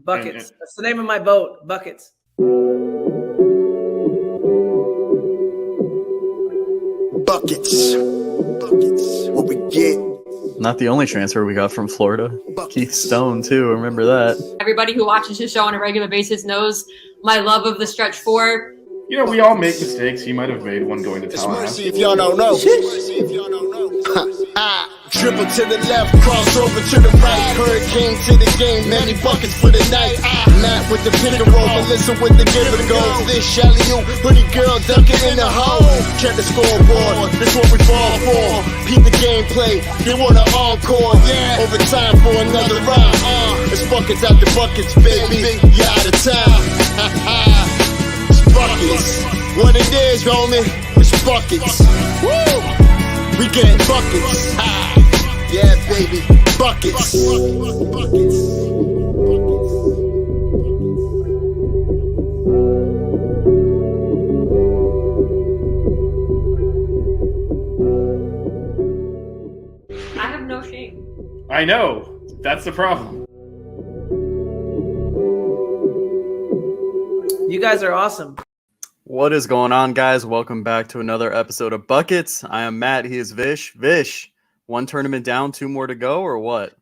Buckets. That's the name of my boat. Buckets. Buckets. What we get. Not the only transfer we got from Florida. Keith Stone, too. Remember that. Everybody who watches his show on a regular basis knows my love of the stretch four. You know, we all make mistakes. He might have made one going to It's Tallahassee. mercy if y'all don't know. Dribble to the left, cross over to the right. Hurricane to the game, many buckets for the night. Matt with the pick and roll, Melissa with the give and go. This alley-oop, pretty girl dunking in the hole. Check the scoreboard, this what we fall for. Peep the gameplay, they want an encore. Yeah, overtime for another round. It's buckets out the buckets, baby. You out of time. It's buckets. What it is, homie, it's buckets. Woo! We get buckets. Yeah, baby, buckets. I have no shame. I know. That's the problem. You guys are awesome. What is going on, guys? Welcome back to another episode of Buckets. I am Matt. He is Vish. Vish, one tournament down, two more to go, or what?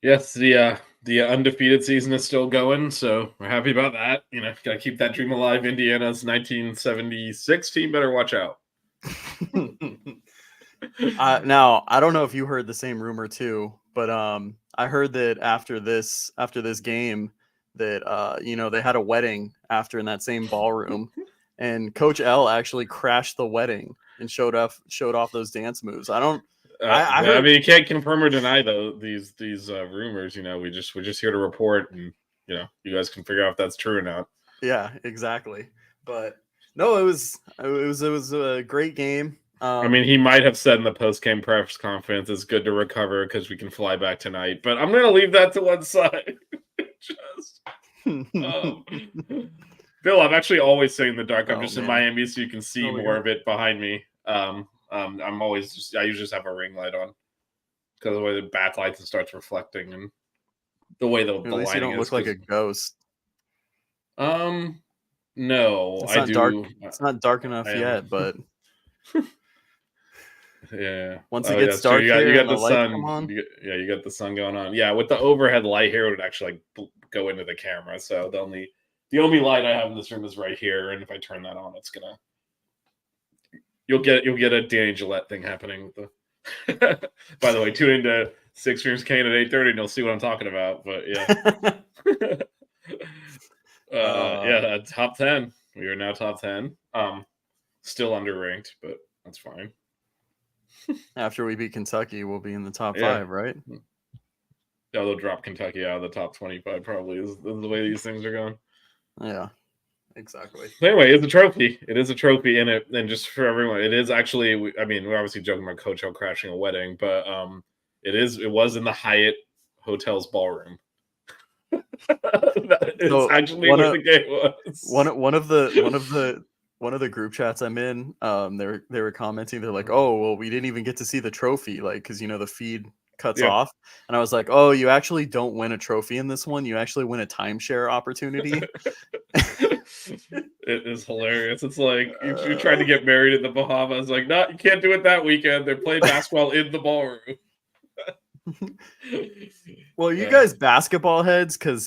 Yes, the undefeated season is still going, so we're happy about that. You know, gotta keep that dream alive. Indiana's 1976 team better watch out. Now, I don't know if you heard the same rumor too, but I heard that after this game that they had a wedding after in that same ballroom. And Coach L actually crashed the wedding and showed off those dance moves. I mean, you can't confirm or deny these rumors. You know, we're just here to report, and you know, you guys can figure out if that's true or not. Yeah, exactly. But no, it was a great game. I mean, he might have said in the post-game press conference, "It's good to recover because we can fly back tonight." But I'm gonna leave that to one side. Bill, I'm actually always sitting in the dark. I'm just in Miami, so you can see more of it behind me. I usually just have a ring light on because the way the backlights and starts reflecting and the way the At least lighting you don't is. look like a ghost. No, It's I not do. dark. It's not dark enough yet, but yeah. Once it gets dark, you got and the lights sun. come on. You got the sun going on. Yeah, with the overhead light here, it would actually go into the camera. So the only light I have in this room is right here, and if I turn that on, it's gonna. You'll get a Danny Gillette thing happening with the. By the way, tune into Six Streams Kane at 8:30, and you'll see what I'm talking about. But yeah, top 10. We are now top 10. Still underranked, but that's fine. After we beat Kentucky, we'll be in the top 5, right? Yeah, they'll drop Kentucky out of the top 25. Probably is the way these things are going. Yeah, exactly. Anyway, it's a trophy. It is a trophy in it, and just for everyone, it is actually. We're obviously joking about Coach O crashing a wedding, but it was in the Hyatt Hotel's ballroom. It's actually where the game was. One of the group chats I'm in, they were commenting. They're like, "Oh, well, we didn't even get to see the trophy, like, because the feed cuts off." And I was like, "Oh, you actually don't win a trophy in this one. You actually win a timeshare opportunity." It is hilarious. It's like you tried to get married in the Bahamas. Like, no, you can't do it that weekend. They're playing basketball in the ballroom. Well, you guys basketball heads, because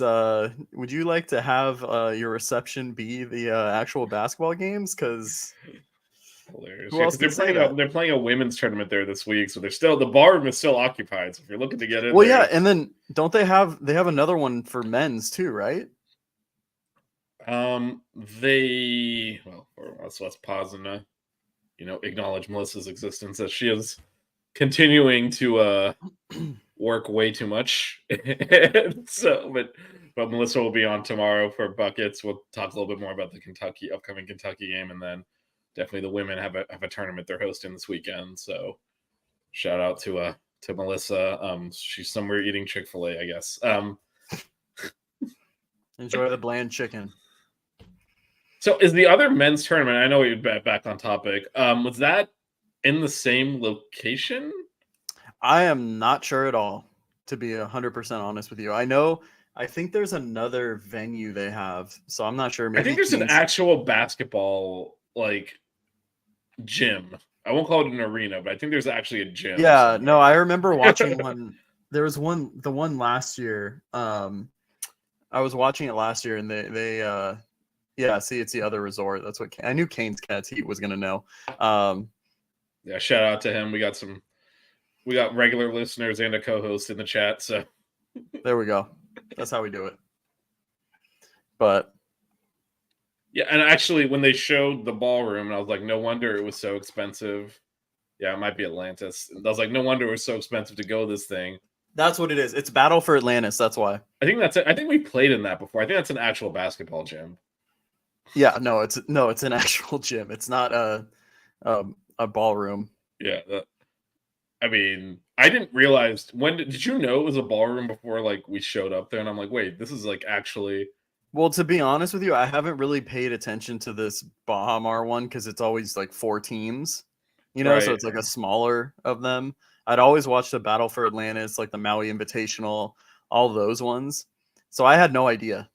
would you like to have your reception be the actual basketball games? Because hilarious. Who else They're can say that? they're playing a women's tournament there this week, so the ballroom is still occupied. So if you're looking to get in, well, yeah, and then don't they have another one for men's too, right? Let's pause and acknowledge Melissa's existence as she is continuing to work way too much. So, but Melissa will be on tomorrow for Buckets. We'll talk a little bit more about the upcoming Kentucky game, and then definitely the women have a tournament they're hosting this weekend. So, shout out to Melissa. She's somewhere eating Chick-fil-A, I guess. Enjoy the bland chicken. So, is the other men's tournament? I know you're back on topic. Was that in the same location? I am not sure at all, to be 100% honest with you. I know I think there's another venue they have, so I'm not sure. I Maybe think there's an Kings- actual basketball like gym. I won't call it an arena, but I think there's actually a gym. Yeah, somewhere. no, I remember watching one. There was the one last year. I was watching it last year, and yeah, see, it's the other resort. That's what I knew. Kane's Cats Heat was gonna know. Yeah, shout out to him. We got regular listeners and a co-host in the chat. So There we go. That's how we do it. But yeah, and actually, when they showed the ballroom, and I was like, no wonder it was so expensive. Yeah, it might be Atlantis. I was like, no wonder it was so expensive to go this thing. that's what it is. It's Battle for Atlantis. That's why. I think that's it. I think we played in that before. I think that's an actual basketball gym. Yeah, no, it's an actual gym. It's not a ballroom. Yeah, I mean, I didn't realize did you know it was a ballroom before like we showed up there? And I'm like, wait, this is like actually. Well, to be honest with you, I haven't really paid attention to this Bahamar one because it's always like 4 teams, so Right. it's like a smaller of them. I'd always watch the Battle for Atlantis, like the Maui Invitational, all those ones. So I had no idea.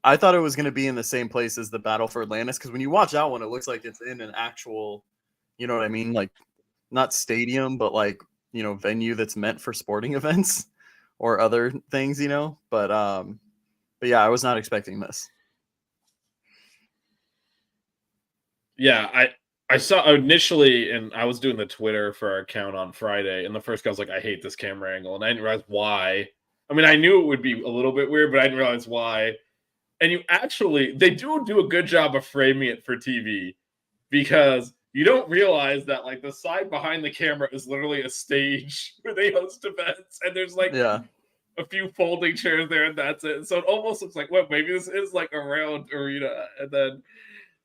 I thought it was going to be in the same place as the Battle for Atlantis because when you watch that one, it looks like it's in an actual, you know what I mean? Like not stadium, but like, venue that's meant for sporting events or other things, But yeah, I was not expecting this. Yeah, I saw initially, and I was doing the Twitter for our account on Friday, and the first guy was like, I hate this camera angle, and I didn't realize why. I mean, I knew it would be a little bit weird, but I didn't realize why. And they do a good job of framing it for TV because you don't realize that like the side behind the camera is literally a stage where they host events, and there's like Yeah. a few folding chairs there, and that's it. So it almost looks like, well, maybe this is like a round arena. And then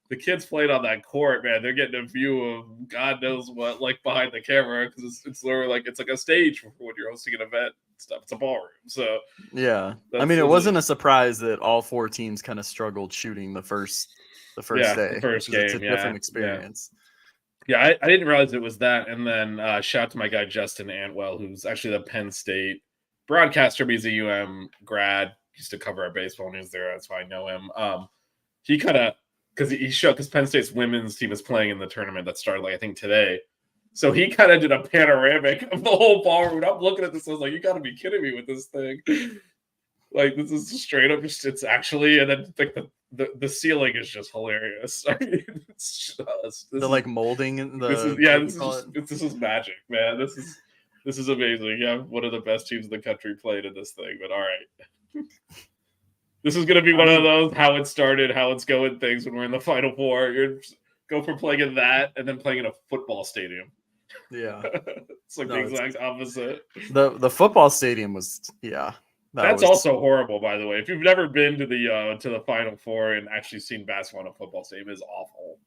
the kids played on that court, man. They're getting a view of God knows what, like behind the camera, because it's literally like it's like a stage for when you're hosting an event and stuff. It's a ballroom, so yeah. I mean, it wasn't a surprise that all 4 teams kind of struggled shooting the first day. The first 'cause game, it's a different experience. Yeah, I didn't realize it was that. And then shout out to my guy Justin Antwell, who's actually the Penn State broadcaster. He's a grad. Used to cover our baseball news there. That's why I know him. He kind of because Penn State's women's team is playing in the tournament that started I think today. So he kind of did a panoramic of the whole ballroom. I'm looking at this, I was like, you got to be kidding me with this thing. Like this is straight up. It's actually, and then like the ceiling is just hilarious. I mean, it's just The molding in the this is magic, man. This is amazing. Yeah, one of the best teams in the country played in this thing. But all right, this is gonna be one of those how it started, how it's going things when we're in the Final Four. You're go from playing in that and then playing in a football stadium. Yeah, it's like the exact opposite. The football stadium was That's also horrible, by the way. If you've never been to the Final Four and actually seen basketball in a football stadium, it is awful.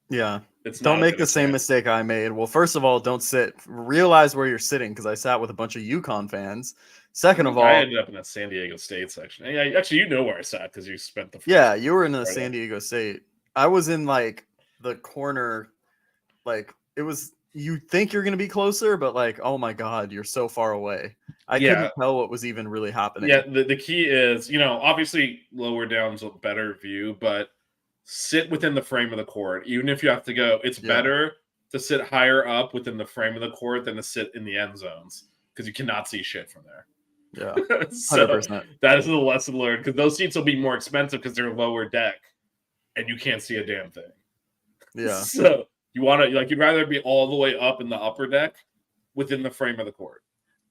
Yeah. Don't make the same mistake I made. Well, first of all, don't realize where you're sitting because I sat with a bunch of UConn fans. Second of all, I ended up in the San Diego State section. Yeah, actually, you know where I sat because you spent the first yeah, you were in the San Diego State. I was in the corner, it was. You think you're going to be closer, but oh my God, you're so far away. I couldn't tell what was even really happening. Yeah, the key is, obviously lower down's a better view, but sit within the frame of the court. Even if you have to go, it's better to sit higher up within the frame of the court than to sit in the end zones because you cannot see shit from there. Yeah, 100%. So that is the lesson learned because those seats will be more expensive because they're lower deck and you can't see a damn thing. Yeah. So you want to you'd rather be all the way up in the upper deck within the frame of the court.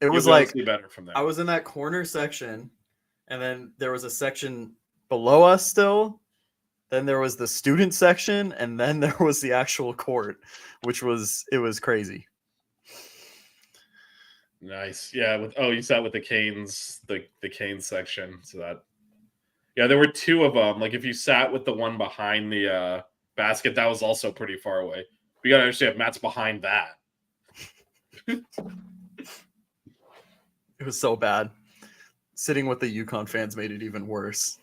It was better from there. I was in that corner section, and then there was a section below us still. Then there was the student section, and then there was the actual court, it was crazy. Nice. Yeah. You sat with the Canes, the Canes section. So there were 2 of them. If you sat with the one behind the basket, that was also pretty far away. We got to understand Matt's behind that. It was so bad. Sitting with the UConn fans made it even worse.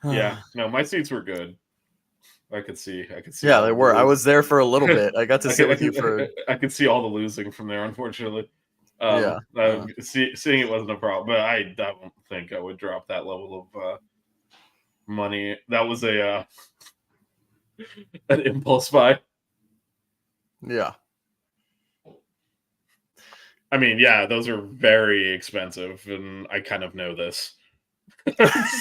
Yeah. No, my seats were good. I could see. Yeah, they were. I was there for a little bit. I got to sit with you for. I could see all the losing from there, unfortunately. Seeing it wasn't a problem, but I don't think I would drop that level of money. That was a an impulse buy. Yeah. I mean, yeah, those are very expensive, and I kind of know this.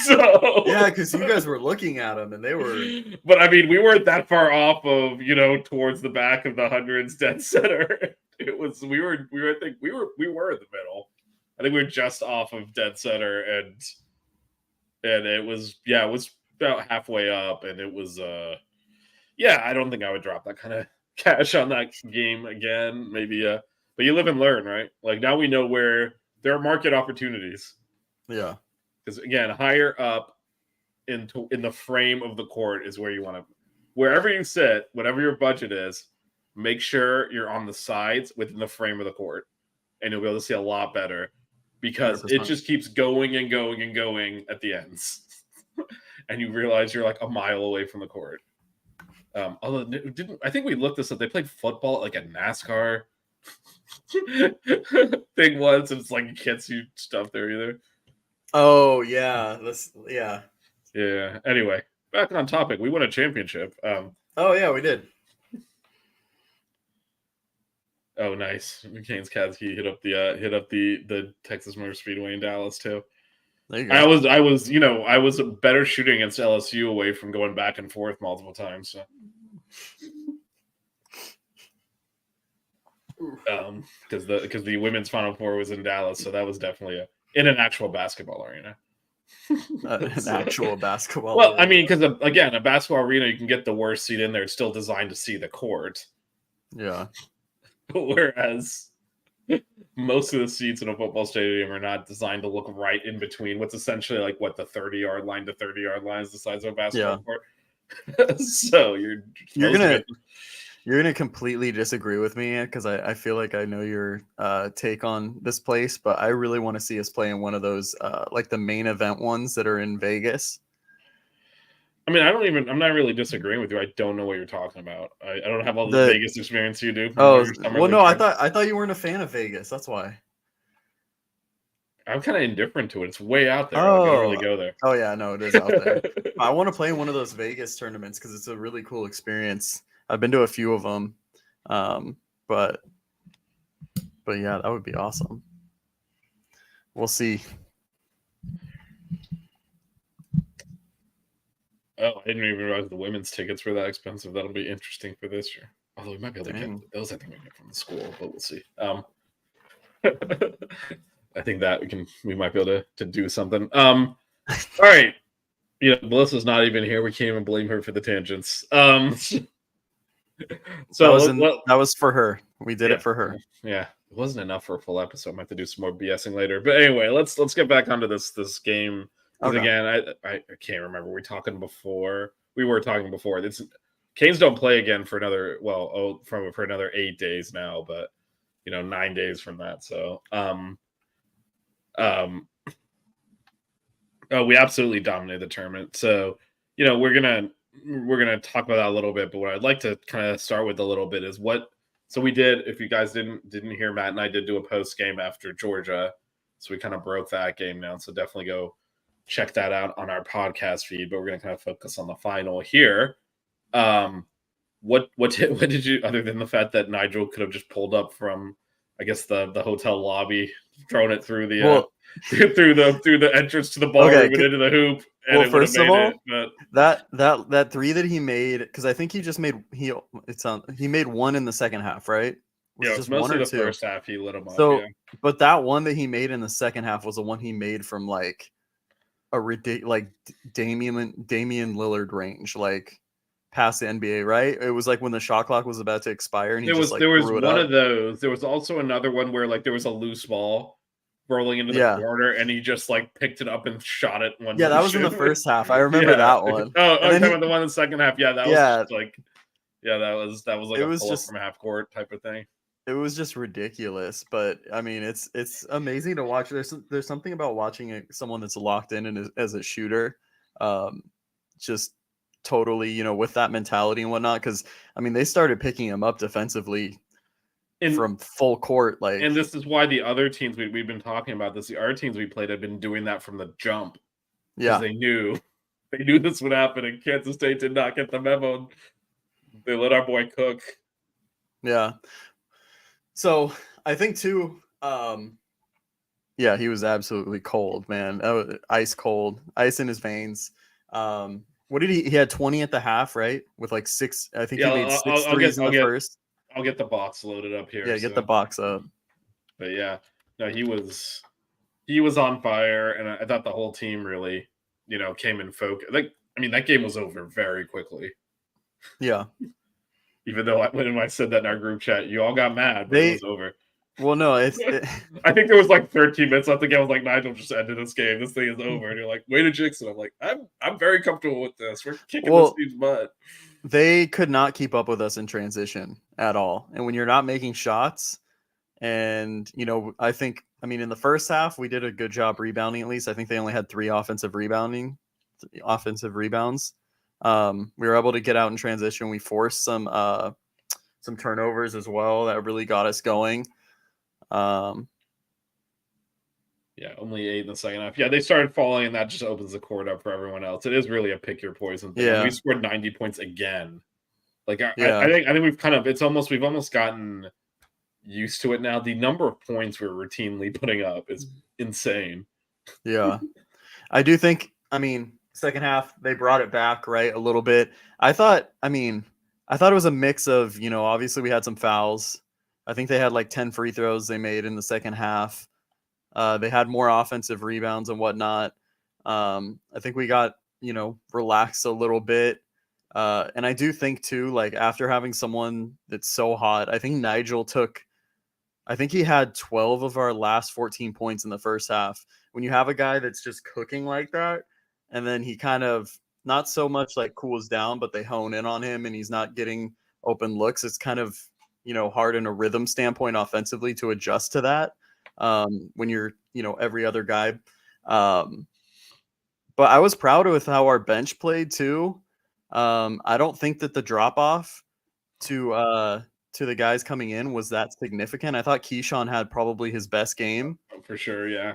So Yeah, because you guys were looking at them and they were. But I mean, we weren't that far off of towards the back of the hundreds dead center. It was we were in the middle. I think we were just off of dead center, and it was about halfway up, and it was I don't think I would drop that kind of cash on that game again. Maybe but you live and learn, right? Like now we know where there are market opportunities. Yeah. Because again, higher up in the frame of the court is where you want to. Wherever you sit, whatever your budget is, make sure you're on the sides within the frame of the court, and you'll be able to see a lot better. Because 100%. it just keeps going and going and going at the ends, and you realize you're like a mile away from the court. Although I think we looked this up. They played football at like a NASCAR thing once, and it's like you can't see stuff there either. Oh yeah, yeah. Anyway, back on topic. We won a championship. Oh yeah, we did. Oh nice. McCain's Cats. He hit up the Texas Motor Speedway in Dallas too. There you go. I was a better shooting against LSU away from going back and forth multiple times. So. Because the women's Final Four was in Dallas, so that was definitely in an actual basketball arena. An actual basketball. Well, arena. I mean, because again, a basketball arena, you can get the worst seat in there. It's still designed to see the court. Yeah. Whereas most of the seats in a football stadium are not designed to look right in between what's essentially like the 30-yard line to 30-yard line is the size of a basketball court. So you're gonna completely disagree with me because I feel like I know your take on this place, but I really want to see us play in one of those like the main event ones that are in Vegas. I mean, I'm not really disagreeing with you. I don't know what you're talking about. I don't have all the Vegas experience you do. Oh, well, no, I thought you weren't a fan of Vegas. That's why. I'm kind of indifferent to it. It's way out there. I don't really go there. Oh yeah, no, it is out there. I want to play in one of those Vegas tournaments because it's a really cool experience. I've been to a few of them, but yeah, that would be awesome. We'll see. Oh, I didn't even realize the women's tickets were that expensive. That'll be interesting for this year. Although we might be able to get those, I think we get from the school, but we'll see. I think that we might be able to do something. All right. Melissa's not even here. We can't even blame her for the tangents. So that was for her. We did it for her. Yeah, it wasn't enough for a full episode. I might have to do some more BSing later. But anyway, let's get back onto this game. Okay. Again, I can't remember. We were talking before. Canes don't play again for another for another 8 days now, but 9 days from that. So we absolutely dominated the tournament. So we're gonna talk about that a little bit, but what I'd like to kind of start with a little bit is so we did. If you guys didn't hear, Matt and I did do a post game after Georgia, so we kind of broke that game down. So definitely go check that out on our podcast feed. But we're gonna kind of focus on the final here. What did you, other than the fact that Nigel could have just pulled up from, I guess the hotel lobby, thrown it through the through the entrance to the ballroom and into the hoop. And first of all, that three that he made, because I think he just made he made one in the second half, right? Yeah, it was mostly the first half. He lit him up. So, but that one that he made in the second half was the one he made from like a ridiculous, Damian Lillard range, like past the NBA, right? It was like when the shot clock was about to expire, and there was one of those. There was also another one where like there was a loose ball rolling into the corner, and he just like picked it up and shot it. Yeah, that was in the first half. I remember that one. I'm talking about the one in the second half. Yeah, that was just like, that was like it was just from half court type of thing. It was just ridiculous, but I mean, it's amazing to watch. There's something about watching someone that's locked in and as a shooter, just totally, with that mentality and whatnot. Because I mean, they started picking him up defensively from full court. Like, and this is why the other teams we've been talking about this. The other teams we played have been doing that from the jump because yeah, they knew this would happen, and Kansas State did not get the memo. They let our boy cook. yeah. So I think too, yeah, he was absolutely cold, man. Ice cold, ice in his veins. What did he had 20 at the half, right? With like 6, I think he made 6 threes in the first. I'll get the box loaded up here. Yeah, get the box up. But yeah, no, he was on fire, and I thought the whole team really, came in focus. Like, I mean, that game was over very quickly. Yeah. Even though when I said that in our group chat, you all got mad, but it was over. Well, no, I think there was like 13 minutes left. The game. I was like, Nigel just ended this game. This thing is over. And you're like, way to jinx it. I'm like, I'm very comfortable with this. We're kicking this team's butt. They could not keep up with us in transition at all. And when you're not making shots, and I mean, in the first half, we did a good job rebounding. At least I think they only had 3 offensive rebounds. We were able to get out in transition. We forced some turnovers as well that really got us going. Yeah, only 8 in the second half. Yeah, they started falling, and that just opens the court up for everyone else. It is really a pick your poison thing. Yeah. We scored 90 points again. Like I think we've almost gotten used to it now. The number of points we're routinely putting up is insane. Yeah. I do think, I mean, second half they brought it back, right, a little bit. I thought it was a mix of, obviously we had some fouls. I think they had like 10 free throws they made in the second half. They had more offensive rebounds and whatnot. I think we got, relaxed a little bit. And I do think too, like after having someone that's so hot, I think he had 12 of our last 14 points in the first half. When you have a guy that's just cooking like that, and then he kind of not so much like cools down, but they hone in on him and he's not getting open looks, it's kind of, hard in a rhythm standpoint offensively to adjust to that. When you're, every other guy. But I was proud with how our bench played too. I don't think that the drop off to the guys coming in was that significant. I thought Keyshawn had probably his best game. Oh, for sure, yeah.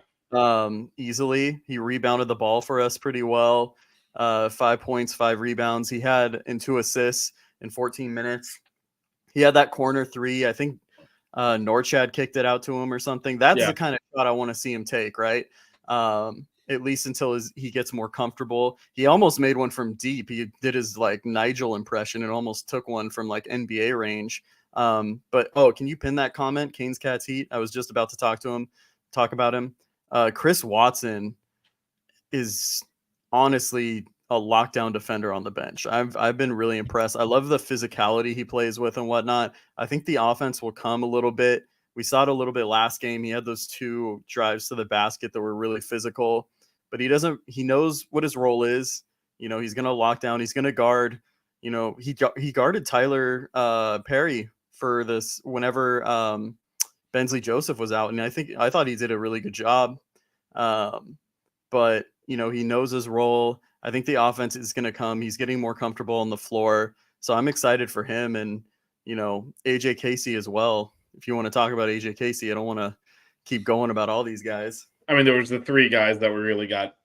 Easily. He rebounded the ball for us pretty well. 5 points, 5 rebounds. He had 2 assists in 14 minutes. He had that corner 3. I think Norchad kicked it out to him or something. That's the kind of shot I want to see him take, right? At least until he gets more comfortable. He almost made one from deep. He did his like Nigel impression and almost took one from like NBA range. But can you pin that comment? Canes Cats Heat. I was just about to talk about him. Chris Watson is honestly a lockdown defender on the bench. I've been really impressed. I love the physicality he plays with and whatnot. I think the offense will come a little bit. We saw it a little bit last game. He had those 2 drives to the basket that were really physical, but he knows what his role is. He's going to lock down. He's going to guard. He guarded Tyler Perry for this whenever Bensley Joseph was out. And I thought he did a really good job. But he knows his role. I think the offense is going to come. He's getting more comfortable on the floor. So I'm excited for him and, AJ Casey as well. If you want to talk about AJ Casey, I don't want to keep going about all these guys. I mean, there was the 3 guys that we really got.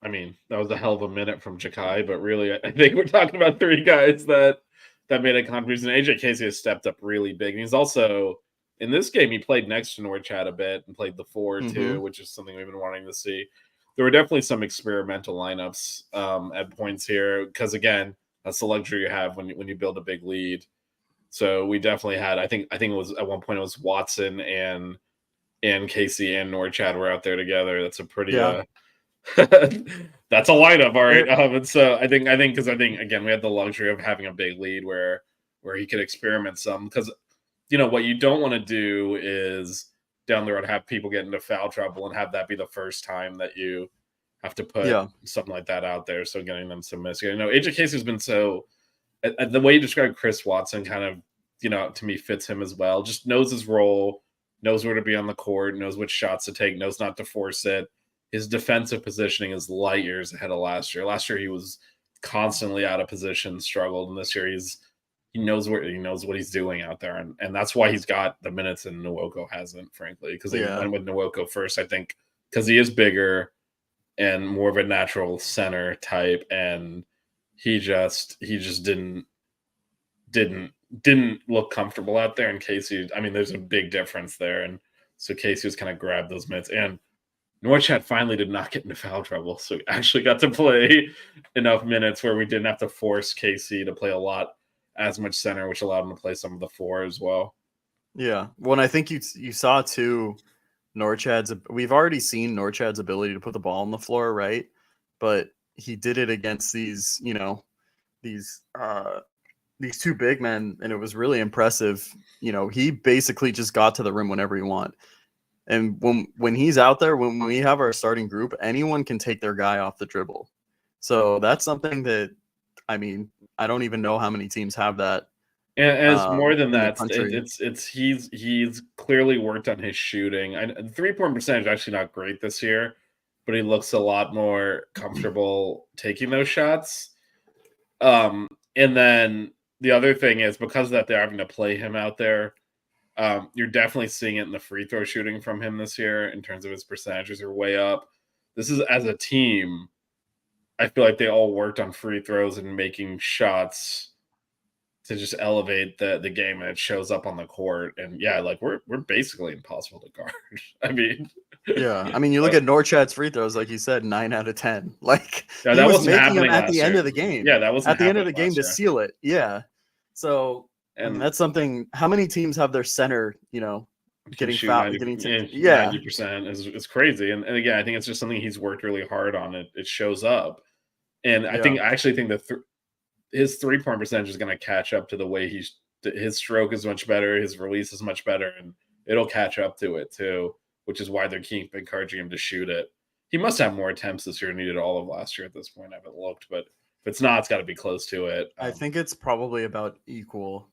I mean, that was a hell of a minute from Jakai, but really, I think we're talking about 3 guys that made a contribution. AJ Casey has stepped up really big. And he's also, in this game, he played next to Norchad a bit and played the 4 too, which is something we've been wanting to see. There were definitely some experimental lineups at points here because, again, that's the luxury you have when you build a big lead. So we definitely had. I think it was at one point it was Watson and Casey and Norchad were out there together. That's a pretty. That's a lineup, all right. And so I think again we had the luxury of having a big lead where he could experiment some because what you don't want to do is down the road have people get into foul trouble and have that be the first time that you have to put something like that out there. So getting them some miss. AJ Casey's been so the way you described Chris Watson kind of, to me fits him as well. Just knows his role, knows where to be on the court, knows which shots to take, knows not to force it. His defensive positioning is light years ahead of last year. Last year he was constantly out of position, struggled, and this year he's he knows what he's doing out there, and that's why he's got the minutes and Nwoko hasn't, frankly, because they Yeah. went with Nwoko first, I think, because he is bigger and more of a natural center type, and he just didn't look comfortable out there. And Casey, I mean, there's a big difference there, and so Casey was kind of grabbed those minutes, and Norchad finally did not get into foul trouble, so he actually got to play enough minutes where we didn't have to force Casey to play as much center, which allowed him to play some of the four as well. Yeah. Well, and I think you saw too Norchad's. We've already seen Norchad's ability to put the ball on the floor, right? But he did it against these two big men, and it was really impressive. He basically just got to the rim whenever he want. And when he's out there, when we have our starting group, anyone can take their guy off the dribble. So that's something that, I mean, I don't even know how many teams have that. And it's more than that. country. He's clearly worked on his shooting. 3-point percentage is actually not great this year, but he looks a lot more comfortable taking those shots. And then the other thing is, because of that, they're having to play him out there. You're definitely seeing it in the free throw shooting from him this year in terms of his percentages are way up. This is, as a team, I feel like they all worked on free throws and making shots to just elevate the game, and it shows up on the court. And yeah, like we're basically impossible to guard. I mean, yeah. I mean, you look at Norchad's free throws, like you said, 9 out of 10. Like yeah, he that was wasn't making them happening at the last end year. of the game. Yeah, that was at the end of the game to year. seal it. Yeah. So and that's something. How many teams have their center, getting fouled? 90% is crazy. And again, I think it's just something he's worked really hard on. It shows up, and I actually think that his 3-point percentage is going to catch up to the way his stroke is much better, his release is much better, and it'll catch up to it too, which is why they're keep encouraging him to shoot it. He must have more attempts this year than he did all of last year at this point. I haven't looked, but if it's not, it's got to be close to it. I think it's probably about equal.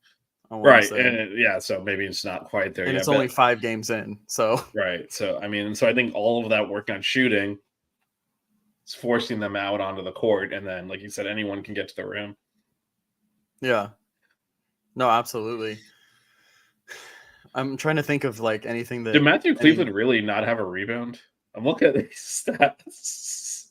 Right, and so maybe it's not quite there and yet. It's only 5 games in, so right. So I mean, I think all of that work on shooting is forcing them out onto the court, and then, like you said, anyone can get to the rim. Yeah. No, absolutely. I'm trying to think of like anything that. Did Matthew Cleveland really not have a rebound? I'm looking at these stats.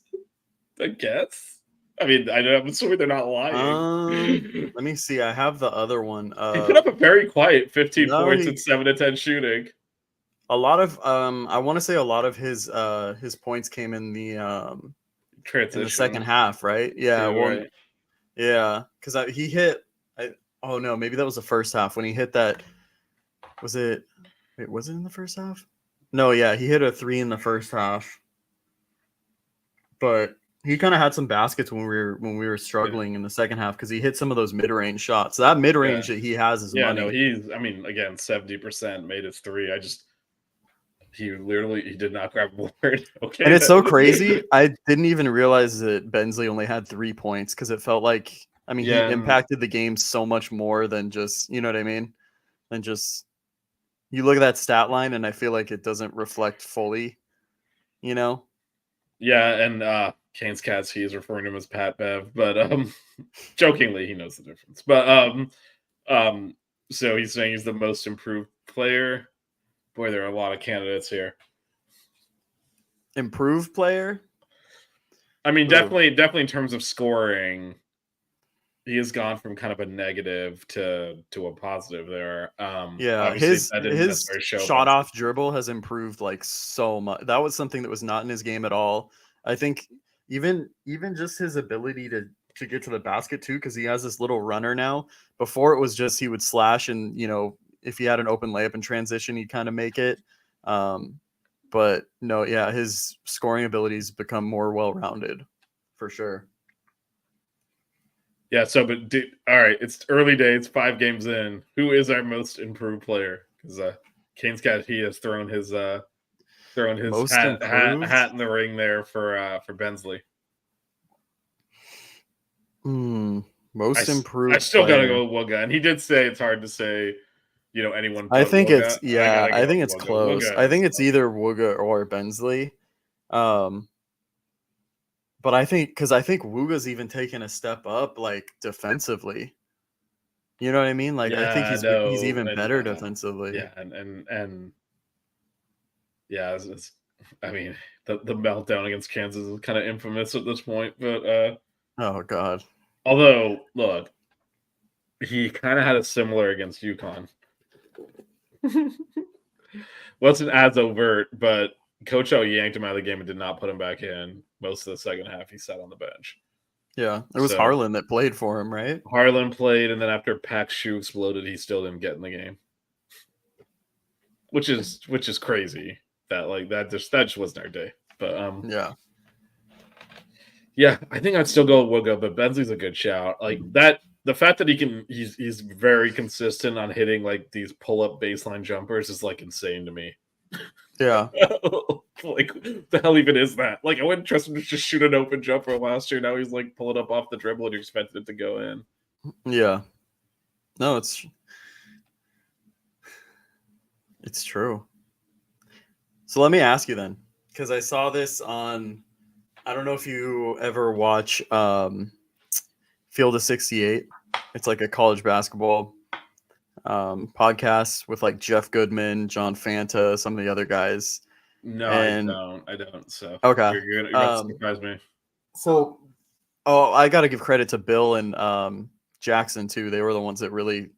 I guess. I mean, I'm assuming they're not lying. Let me see. I have the other one. He put up a very quiet 15 points and 7 to 10 shooting. A lot of I want to say a lot of his points came in the transition in the second half, right? Yeah, right. Yeah, because he hit. Oh no, maybe that was the first half when he hit that. Was it in the first half? No, yeah, he hit a 3 in the first half, but he kind of had some baskets when we were struggling in the second half because he hit some of those mid-range shots. So that mid-range that he has is money. No, again, 70% made his 3. He did not grab a board. Okay. And it's so crazy. I didn't even realize that Bensley only had 3 points because it felt like, he impacted the game so much more than just, you know what I mean? Than just, you look at that stat line and I feel like it doesn't reflect fully, Yeah, and Kane's Cats, he is referring to him as Pat Bev, but jokingly, he knows the difference. But so he's saying he's the most improved player. Boy, there are a lot of candidates here. Improved player? I mean, definitely in terms of scoring, he has gone from kind of a negative to a positive there. His shot off dribble has improved like so much. That was something that was not in his game at all. I think even just his ability to get to the basket too, because he has this little runner now. Before it was just he would slash and if he had an open layup in transition, he'd kind of make it. But no, his scoring abilities become more well-rounded for sure. Yeah, all right, it's early days, 5 games in. Who is our most improved player? Because Kane's Cat, he has thrown his hat in the ring there for Bensley. Most improved. I still gotta go with Wugga, and he did say it's hard to say. Anyone. I think Wugga. I think it's close. Wugga I think it's either Wugga or Bensley. But I think Wugga's even taken a step up, like defensively. You know what I mean? Like I think Yeah, he's no, even and better defensively. yeah, and yeah, I mean, the meltdown against Kansas is kind of infamous at this point. But Oh God. although, look, he kind of had a similar against UConn. Wasn't as overt, but Coach O yanked him out of the game and did not put him back in. Most of the second half, he sat on the bench. Yeah, it was So Harlan that played for him, right? Harlan played, and then after Pack's shoe exploded, he still didn't get in the game, which is crazy. That just wasn't our day. But Yeah. yeah, I think I'd still go with Wooga, but Bensley's a good shout. Like that, the fact that he's very consistent on hitting like these pull up baseline jumpers is like insane to me. Yeah. Like the hell even is that? Like I wouldn't trust him to just shoot an open jumper last year. Now he's like pulling up off the dribble and you expected it to go in. Yeah. No, it's true. So let me ask you then, because I saw this on, I don't know if you ever watch Field of 68. It's like a college basketball podcast with like Jeff Goodman, John Fanta, some of the other guys. No, And I don't. So okay. you're about to surprise me. So I gotta give credit to Bill and Jackson too. They were the ones that really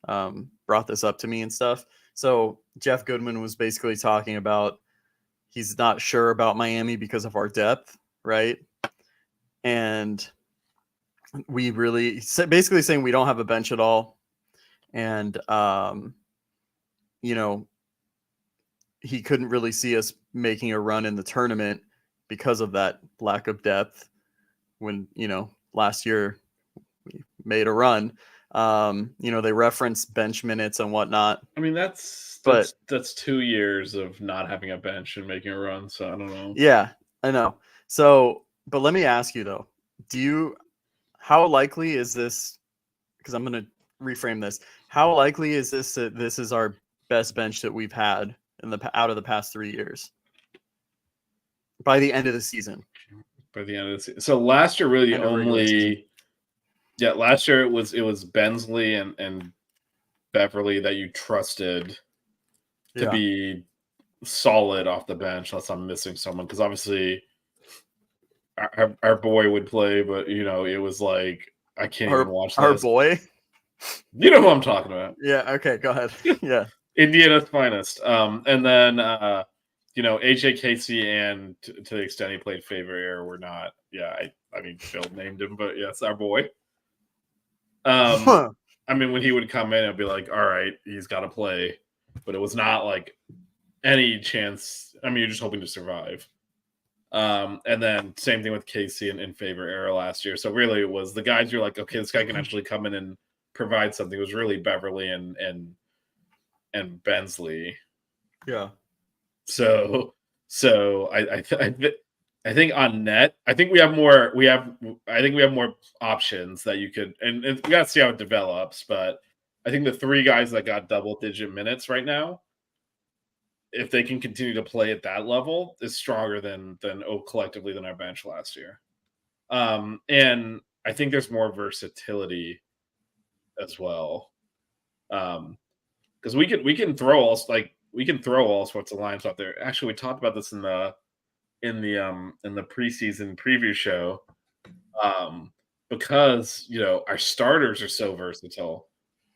brought this up to me and stuff. So Jeff Goodman was basically talking about he's not sure about Miami because of our depth, right? And we really basically saying we don't have a bench at all. And you know, he couldn't really see us making a run in the tournament because of that lack of depth. When, you know, last year we made a run, you know, they reference bench minutes and whatnot. I mean, that's 2 years of not having a bench and making a run. So I don't know. Yeah, I know. So, but let me ask you though, how likely is this? Because I'm going to reframe this. How likely is this that this is our best bench that we've had out of the past 3 years by the end of the season? By the end of the season. So last year, really last year it was Bensley and Beverly that you trusted to be solid off the bench, unless I'm missing someone. Because obviously, our boy would play, but you know, it was like I can't even watch this. Our boy. You know who I'm talking about. Yeah. Okay. Go ahead. Yeah. Indiana's finest. And then you know, AJ Casey and to the extent he played favor air were not. Yeah, I mean Phil named him, but yes, our boy. I mean, when he would come in, I'd be like, all right, he's got to play. But it was not like any chance. I mean, you're just hoping to survive. And then same thing with Casey and favor air last year. So really it was the guys you're like, okay, this guy can actually come in and provide something. It was really Beverly and Bensley. Yeah. So I think on net, I think we have more options that you could, and we got to see how it develops. But I think the three guys that got double-digit minutes right now, if they can continue to play at that level, is stronger than collectively than our bench last year. And I think there's more versatility as well. Because we can throw all sorts of lines out there. Actually, we talked about this in the preseason preview show. Because you know our starters are so versatile.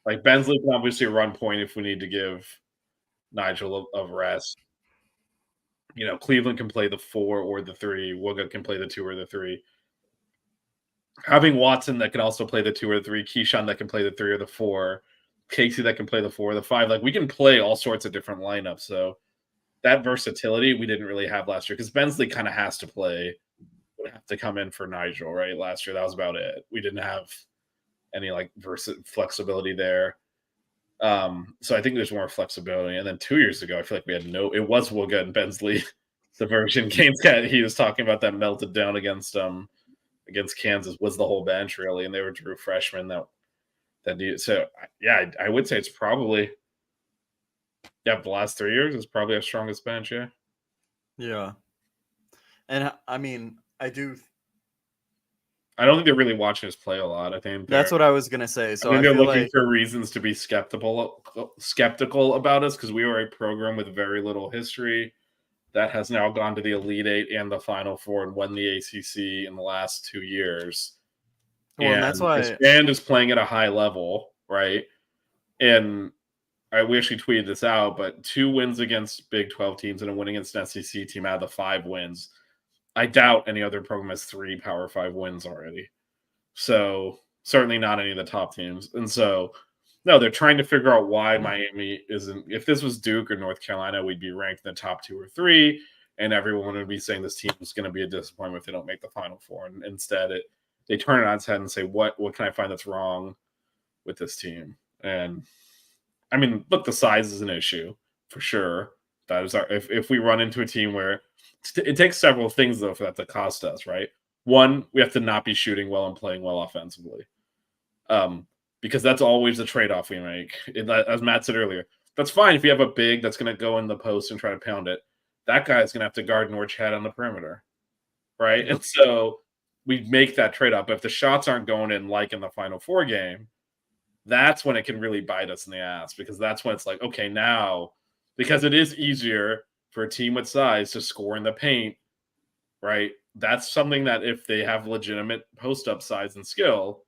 Like Bensley can obviously run point if we need to give Nigel a rest. You know, Cleveland can play the 4 or the 3. Wooga can play the 2 or the 3. Having Watson that can also play the 2 or the 3, Keyshawn that can play the 3 or the 4, Casey that can play the 4 or the 5. Like we can play all sorts of different lineups. So that versatility we didn't really have last year because Bensley kind of has to play, would have to come in for Nigel, right? Last year, that was about it. We didn't have any like flexibility there. So I think there's more flexibility. And then 2 years ago, I feel like we had it was Wooga and Bensley, the version Kane's cat he was talking about that melted down against Kansas was the whole bench really, and they were true freshmen that needed. So yeah, I would say it's probably the last 3 years is probably our strongest bench. Yeah, and I mean I do. I don't think they're really watching us play a lot. I think That's what I was gonna say. So I they're feel looking like for reasons to be skeptical about us because we are a program with very little history that has now gone to the Elite Eight and the Final Four and won the ACC in the last 2 years. well, and that's And this why band is playing at a high level, right? And we actually tweeted this out, but 2 wins against Big 12 teams and a win against an SEC team out of the 5 wins. I doubt any other program has 3 Power 5 wins already. So certainly not any of the top teams. And so, no, they're trying to figure out why Miami isn't. If this was Duke or North Carolina, we'd be ranked in the top 2 or 3, and everyone would be saying this team is going to be a disappointment if they don't make the Final Four. And instead, they turn it on its head and say, "What can I find that's wrong with this team?" And I mean, look, the size is an issue for sure. That is if we run into a team where it takes several things though for that to cost us, right? One, we have to not be shooting well and playing well offensively, because that's always the trade-off we make. As Matt said earlier, that's fine if you have a big that's going to go in the post and try to pound it. That guy's going to have to guard Norchad on the perimeter, right? And so we make that trade-off. But if the shots aren't going in like in the Final Four game, that's when it can really bite us in the ass, because that's when it's like, okay, now, because it is easier for a team with size to score in the paint, right? That's something that if they have legitimate post-up size and skill,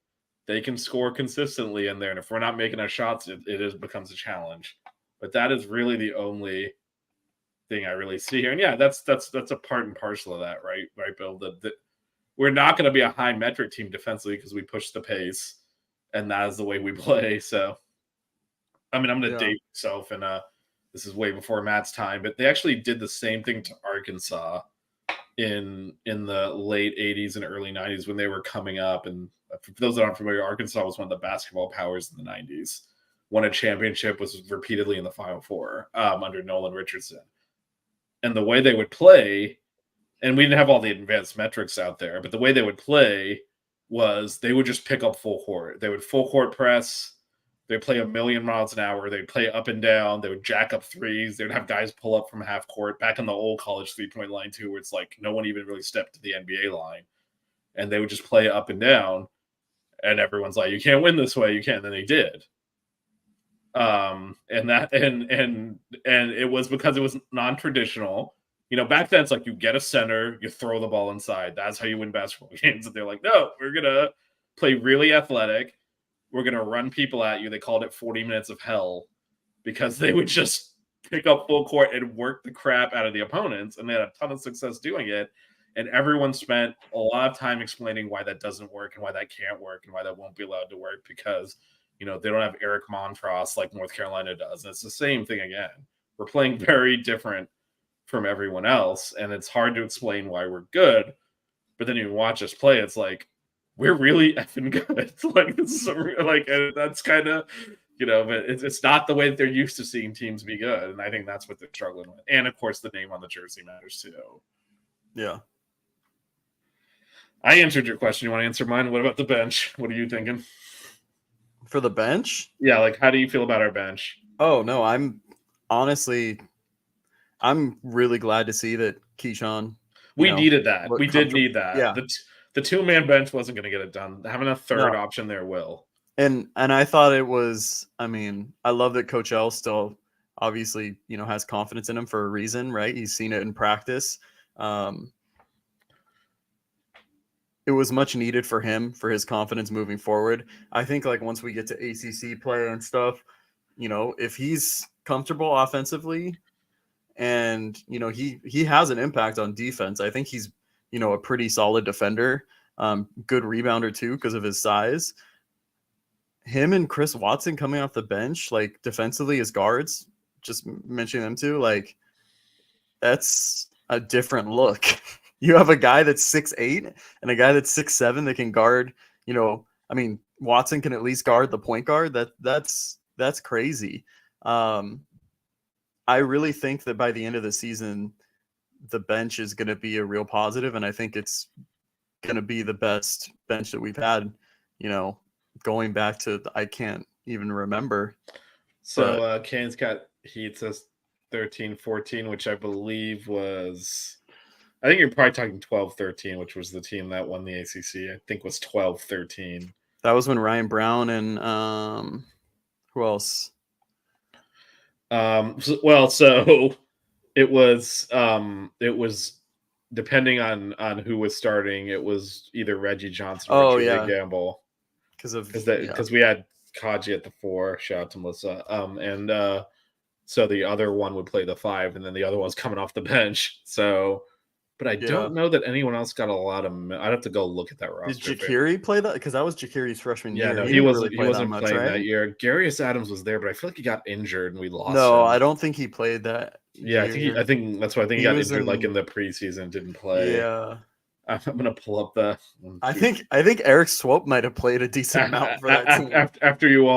they can score consistently in there. And if we're not making our shots, it becomes a challenge. But that is really the only thing I really see here. And yeah, that's a part and parcel of that, right? Right, Bill? We're not going to be a high metric team defensively because we push the pace, and that is the way we play. So, I mean, I'm going to date myself, and this is way before Matt's time, but they actually did the same thing to Arkansas in the late 80s and early 90s when they were coming up. And for those that aren't familiar, Arkansas was one of the basketball powers in the 90s. Won a championship, was repeatedly in the Final Four under Nolan Richardson. And the way they would play, and we didn't have all the advanced metrics out there, but the way they would play was they would just pick up full court. They would full court press. They'd play a million miles an hour. They'd play up and down. They would jack up threes. They'd have guys pull up from half court, back in the old college 3-point line too, where it's like no one even really stepped to the NBA line. And they would just play up and down. And everyone's like, you can't win this way. You can't. And then they did. And it was because it was non-traditional. You know, back then it's like you get a center, you throw the ball inside. That's how you win basketball games. And they're like, no, we're going to play really athletic. We're going to run people at you. They called it 40 minutes of hell because they would just pick up full court and work the crap out of the opponents. And they had a ton of success doing it. And everyone spent a lot of time explaining why that doesn't work and why that can't work and why that won't be allowed to work because, you know, they don't have Eric Montross like North Carolina does. And it's the same thing again. We're playing very different from everyone else. And it's hard to explain why we're good. But then you watch us play, it's like, we're really effing good. It's like, this is like, and that's kind of, you know, but it's not the way that they're used to seeing teams be good. And I think that's what they're struggling with. And of course, the name on the jersey matters too. Yeah. I answered your question. You want to answer mine? What about the bench? What are you thinking? For the bench? Yeah, like how do you feel about our bench? Oh, no, I'm really glad to see that Keyshawn. We needed that. We did need that. Yeah. The two-man bench wasn't going to get it done. Having a third option there will. And I thought it was, I mean, I love that Coach L still obviously, you know, has confidence in him for a reason, right? He's seen it in practice. It was much needed for him, for his confidence moving forward. I think like once we get to ACC play and stuff, you know, if he's comfortable offensively and, you know, he has an impact on defense. I think he's, you know, a pretty solid defender, good rebounder too, because of his size. Him and Chris Watson coming off the bench, like defensively as guards, just mentioning them too, like that's a different look. You have a guy that's 6'8" and a guy that's 6'7" that can guard, you know, I mean, Watson can at least guard the point guard. That's crazy. I really think that by the end of the season, the bench is going to be a real positive, and I think it's going to be the best bench that we've had, you know, going back to I can't even remember. So Kane's got Heat says 13-14, which I believe was I think you're probably talking 12-13, which was the team that won the ACC. I think was 12-13. That was when Ryan Brown and who else? So it was depending on who was starting. It was either Reggie Johnson or Julie Gamble because we had Kaji at the 4. Shout out to Melissa. So the other one would play the 5, and then the other one's coming off the bench. So, but I don't know that anyone else got a lot of. I'd have to go look at that roster. Did Jakiri play that? Because that was Jakiri's freshman year. No, he wasn't playing that year. Garius Adams was there, but I feel like he got injured and we lost. No, him. I don't think he played that. Yeah, I think that's why I think he got injured like in the preseason, didn't play. Yeah. I'm gonna pull up the. I think Eric Swope might have played a decent amount for that team. After you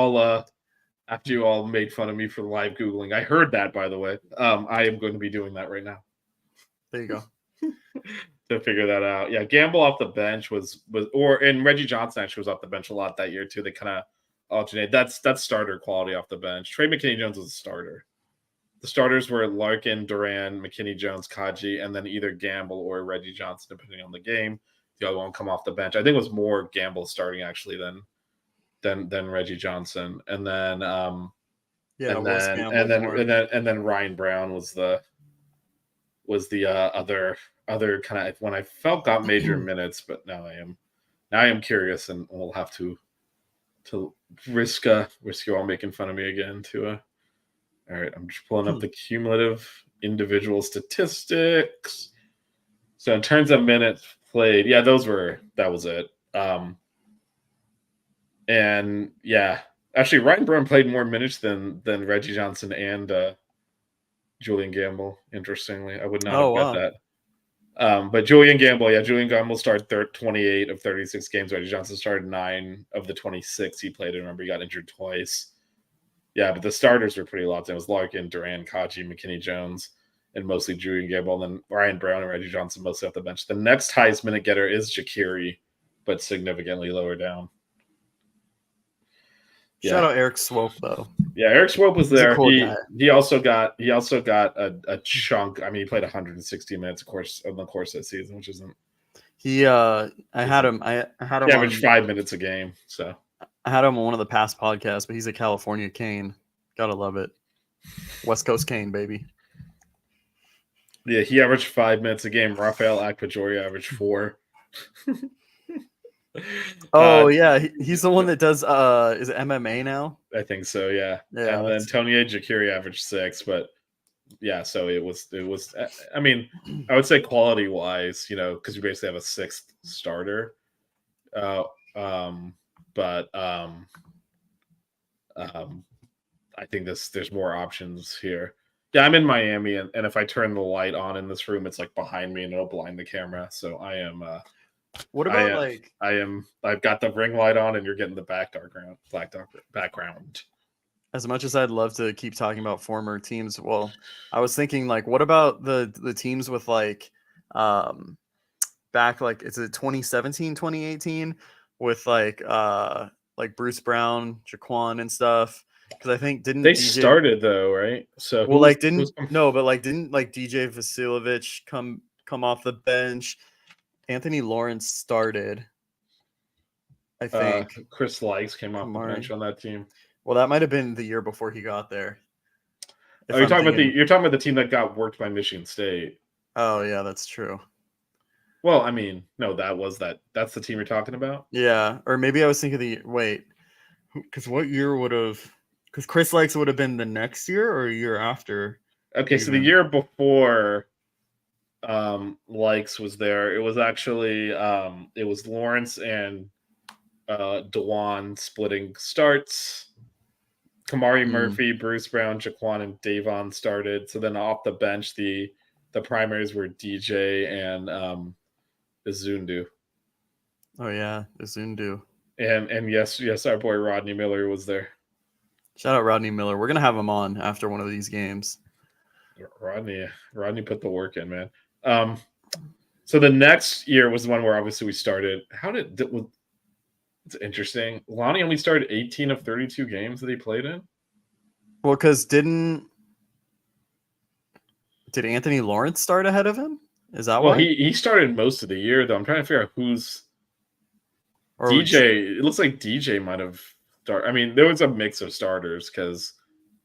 all made fun of me for live Googling, I heard that, by the way. I am going to be doing that right now. There you go. To figure that out. Yeah, Gamble off the bench and Reggie Johnson actually was off the bench a lot that year too. They kind of alternate. That's starter quality off the bench. Trey McKinney-Jones was a starter. The starters were Larkin, Duran, McKinney-Jones, Kaji, and then either Gamble or Reggie Johnson, depending on the game. The other one come off the bench. I think it was more Gamble starting actually than Reggie Johnson. And then and then Ryan Brown was the other kind of when I felt got major minutes, but now I am curious, and we'll have to risk you all making fun of me again all right, I'm just pulling up the cumulative individual statistics. So in terms of minutes played, yeah, that was it. And yeah, actually Ryan Brown played more minutes than Reggie Johnson and Julian Gamble, interestingly. I would not have bet that. But Julian Gamble started 28 of 36 games. Reggie Johnson started 9 of the 26 he played. I remember he got injured twice. Yeah, but the starters were pretty locked in. It was Larkin, Duran, Kaji, McKinney-Jones, and mostly Julian Gamble. And then Ryan Brown and Reggie Johnson mostly off the bench. The next highest minute getter is Jakiri, but significantly lower down. Yeah. Shout out Eric Swope though. Yeah, Eric Swope was there. Cool he also got a chunk. I mean, he played 160 minutes on the course that season, which isn't. He I had him. He averaged 5 minutes a game. So I had him on one of the past podcasts, but he's a California Cane. Gotta love it. West Coast Cane, baby. Yeah, he averaged 5 minutes a game. Rafael Akpajori averaged 4. Oh yeah, he's the one that does is it MMA now? I think so, yeah. And then Tony Jakiri averaged 6, but yeah, so it was I mean, I would say quality wise, because you basically have a 6th starter. But I think there's more options here. Yeah, I'm in Miami, and if I turn the light on in this room, it's like behind me and it'll blind the camera. So I am what about I've got the ring light on and you're getting the black dark background. As much as I'd love to keep talking about former teams, well, I was thinking what about the teams with back is it 2017, 2018 with Bruce Brown, Jaquan and stuff? Because I think didn't they started though, right? So didn't DJ Vasilovich come off the bench? Anthony Lawrence started. I think Chris Likes came off the bench on that team. Well, that might have been the year before he got there. You're talking about the team that got worked by Michigan State. Oh yeah, that's true. Well, I mean, no, that's the team you're talking about? Yeah. Or maybe I was thinking because what year because Chris Likes would have been the next year or a year after? Okay, so the year before Likes was there, it was actually it was Lawrence and Dewan splitting starts. Kamari Murphy, Bruce Brown, Jaquan, and Davon started. So then off the bench, the primaries were DJ and Izundu. Oh yeah, Izundu. And yes, our boy Rodney Miller was there. Shout out Rodney Miller. We're gonna have him on after one of these games. Rodney put the work in, man. So the next year was the one where obviously we started. It's interesting. Lonnie only started 18 of 32 games that he played in. Well, because did Anthony Lawrence start ahead of him? Is that Well, why? he started most of the year though. I'm trying to figure out who's Or DJ. It looks like DJ might have started. I mean, there was a mix of starters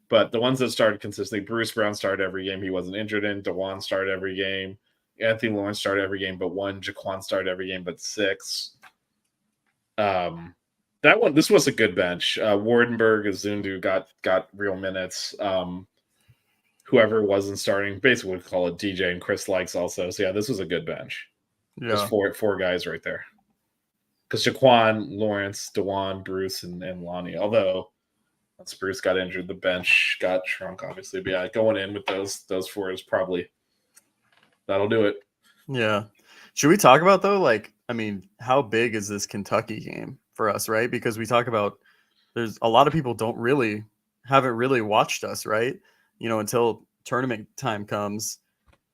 but the ones that started consistently, Bruce Brown started every game he wasn't injured in. DeJuan started every game. Anthony Lawrence started every game but one. Jaquan started every game but 6. This was a good bench. Wardenberg, Azundu got real minutes. Whoever wasn't starting, basically would call it DJ and Chris Likes also. So yeah, this was a good bench. There's four guys right there. Because Jaquan, Lawrence, DeJuan, Bruce, and Lonnie. Although once Bruce got injured, the bench got shrunk, obviously. But yeah, going in with those 4 is probably that'll do it. Yeah. Should we talk about though? Like, I mean, how big is this Kentucky game for us, right? Because we talk about there's a lot of people haven't really watched us, right? Until tournament time comes.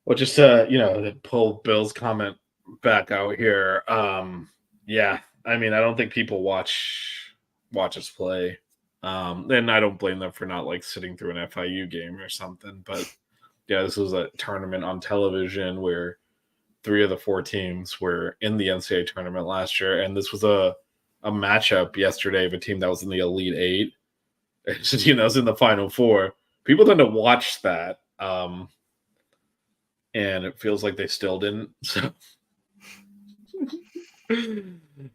Well, just to pull Bill's comment back out here. Yeah, I mean, I don't think people watch us play. And I don't blame them for not like sitting through an FIU game or something. But yeah, this was a tournament on television where 3 of the 4 teams were in the NCAA tournament last year, and this was a matchup yesterday of a team that was in the Elite 8. It's a team that was in the Final 4. People tend to watch that, and it feels like they still didn't. So.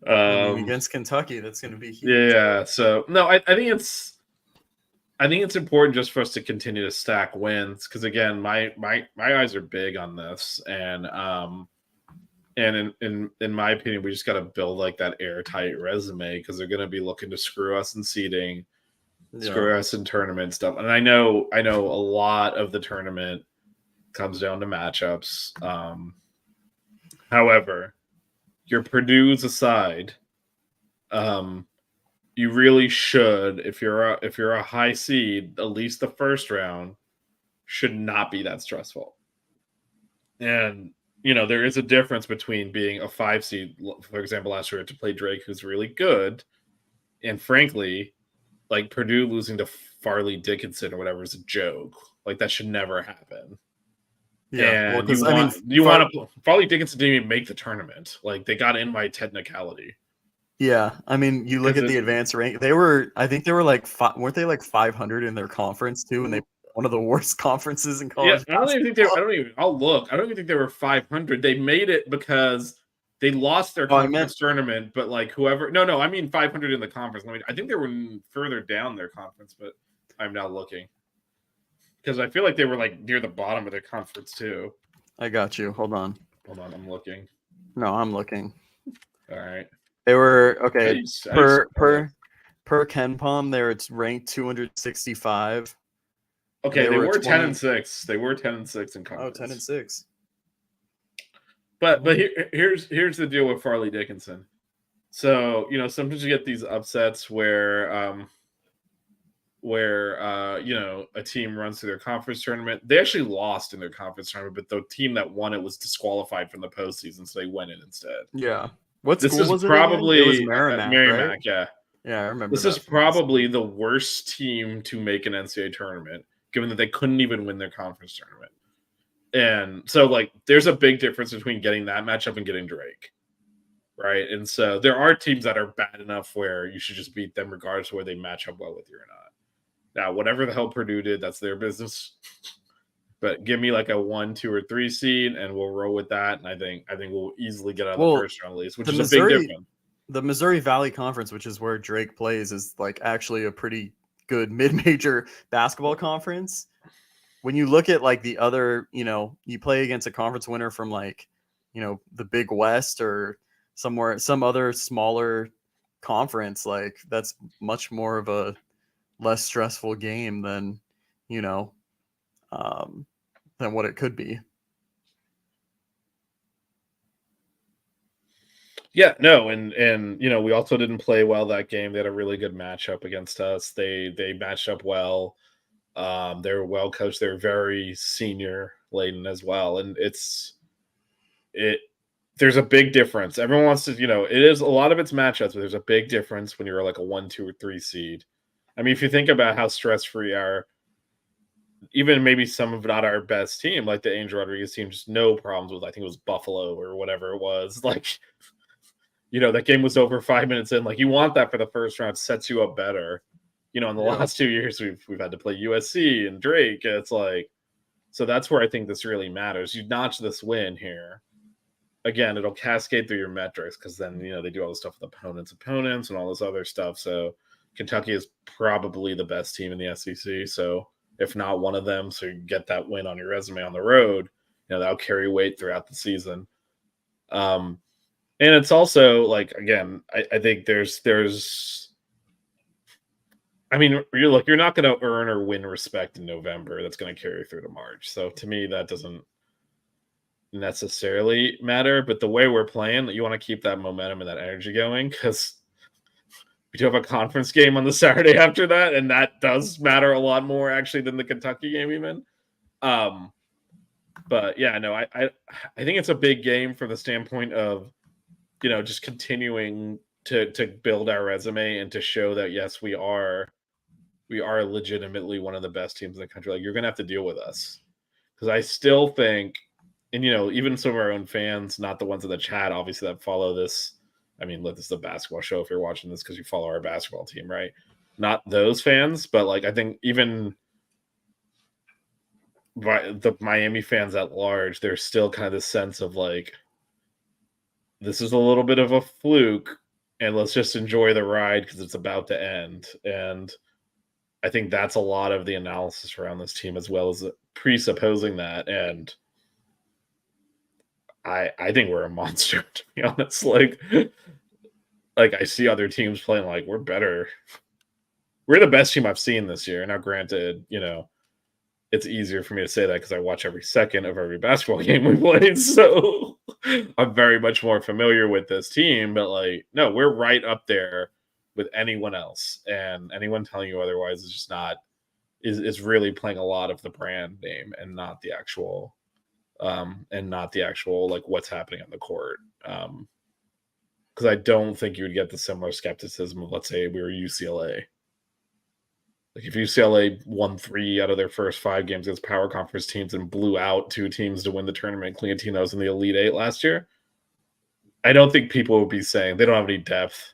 Against Kentucky, that's going to be huge. Yeah. So no, I think it's important just for us to continue to stack wins because again, my eyes are big on this, and in my opinion, we just got to build like that airtight resume because they're going to be looking to screw us in seeding, screw us in tournament stuff, and I know a lot of the tournament comes down to matchups. However, your Purdue's aside, you really should, if you're a high seed, at least the first round should not be that stressful. And there is a difference between being a 5 seed, for example, last year to play Drake, who's really good, and frankly, like Purdue losing to Farley Dickinson or whatever is a joke. Like that should never happen. Yeah, and Farley Dickinson didn't even make the tournament. Like they got in by technicality. Yeah, I mean, you look at the advanced rank. I think they were like, weren't they like 500 in their conference too? And they one of the worst conferences in college. Yeah, I'll look. I don't even think they were 500. They made it because they lost their conference tournament. But like whoever, no, I mean 500 in the conference. I think they were further down their conference, but I'm now looking. Because I feel like they were like near the bottom of their conference too. I got you. Hold on. I'm looking. No, I'm looking. All right. They were okay. Per KenPom, it's ranked 265. Okay, they were 10 and 6. They were 10 and 6 in conference. Oh, 10 and 6. But here's the deal with Farley Dickinson. So sometimes you get these upsets where a team runs through their conference tournament. They actually lost in their conference tournament, but the team that won it was disqualified from the postseason, so they went in instead. Yeah. This is probably Merrimack, right? Yeah. Yeah, I remember. This is probably the worst team to make an NCAA tournament, given that they couldn't even win their conference tournament. And so, like, there's a big difference between getting that matchup and getting Drake, right? And so there are teams that are bad enough where you should just beat them regardless of whether they match up well with you or not. Now, whatever the hell Purdue did, that's their business. But give me like a 1, 2, or 3 seed, and we'll roll with that. And I think we'll easily get out of the first round at least, which is a big difference. The Missouri Valley Conference, which is where Drake plays, is like actually a pretty good mid-major basketball conference. When you look at like the other, you play against a conference winner from like, the Big West or some other smaller conference, like that's much more of a less stressful game than what it could be. Yeah, no, and we also didn't play well that game. They had a really good matchup against us. They matched up well. They were well coached. They're very senior laden as well, and there's a big difference. Everyone wants to, it is a lot of it's matchups, but there's a big difference when you're like a 1, 2, or 3 seed. I mean, if you think about how stress-free even maybe some of not our best team, like the Angel Rodriguez team, just no problems with. I think it was Buffalo or whatever it was. Like, that game was over 5 minutes in. Like, you want that for the first round, sets you up better. In the last 2 years, we've had to play USC and Drake. It's like, so that's where I think this really matters. You notch this win here. Again, it'll cascade through your metrics because then, they do all this stuff with opponents and all this other stuff. So Kentucky is probably the best team in the SEC. So if not one of them, so you get that win on your resume on the road, that'll carry weight throughout the season. And it's also like, again, I think you're not going to earn or win respect in November. That's going to carry through to March. So to me, that doesn't necessarily matter. But the way we're playing, you want to keep that momentum and that energy going because we do have a conference game on the Saturday after that, and that does matter a lot more actually than the Kentucky game even. But yeah, no, I think it's a big game from the standpoint of just continuing to build our resume and to show that yes, we are legitimately one of the best teams in the country. Like, you're gonna have to deal with us because I still think, and even some of our own fans, not the ones in the chat, obviously, that follow this. I mean, look, this is a basketball show. If you're watching this because you follow our basketball team, right? Not those fans, but like I think even the Miami fans at large, there's still kind of this sense of like, this is a little bit of a fluke, and let's just enjoy the ride because it's about to end. And I think that's a lot of the analysis around this team, as well as presupposing that. And I think we're a monster, to be honest. Like I see other teams playing like we're better. We're the best team I've seen this year. Now, granted, it's easier for me to say that because I watch every second of every basketball game we played. So I'm very much more familiar with this team. But like, no, we're right up there with anyone else. And anyone telling you otherwise is just not, is really playing a lot of the brand name and not the actual like what's happening on the court. Because I don't think you would get the similar skepticism of, let's say, we were UCLA. Like if UCLA won 3 out of their first 5 games against power conference teams and blew out 2 teams to win the tournament, including a team that was in the Elite 8 last year, I don't think people would be saying they don't have any depth.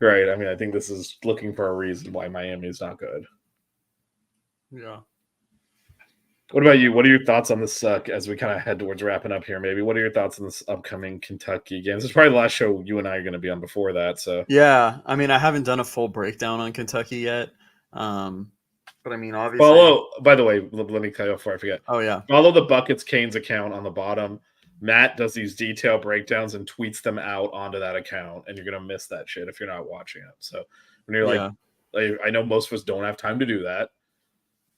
Right? I mean, I think this is looking for a reason why Miami is not good. Yeah. What about you? What are your thoughts on this as we kind of head towards wrapping up here, maybe? What are your thoughts on this upcoming Kentucky game? This is probably the last show you and I are going to be on before that. So Yeah, I mean, I haven't done a full breakdown on Kentucky yet. But I mean, obviously. By the way, let me cut you off before I forget. Oh, yeah. Follow the Buckets Canes account on the bottom. Matt does these detailed breakdowns and tweets them out onto that account, and you're going to miss that shit if you're not watching it. So when you're like, I know most of us don't have time to do that.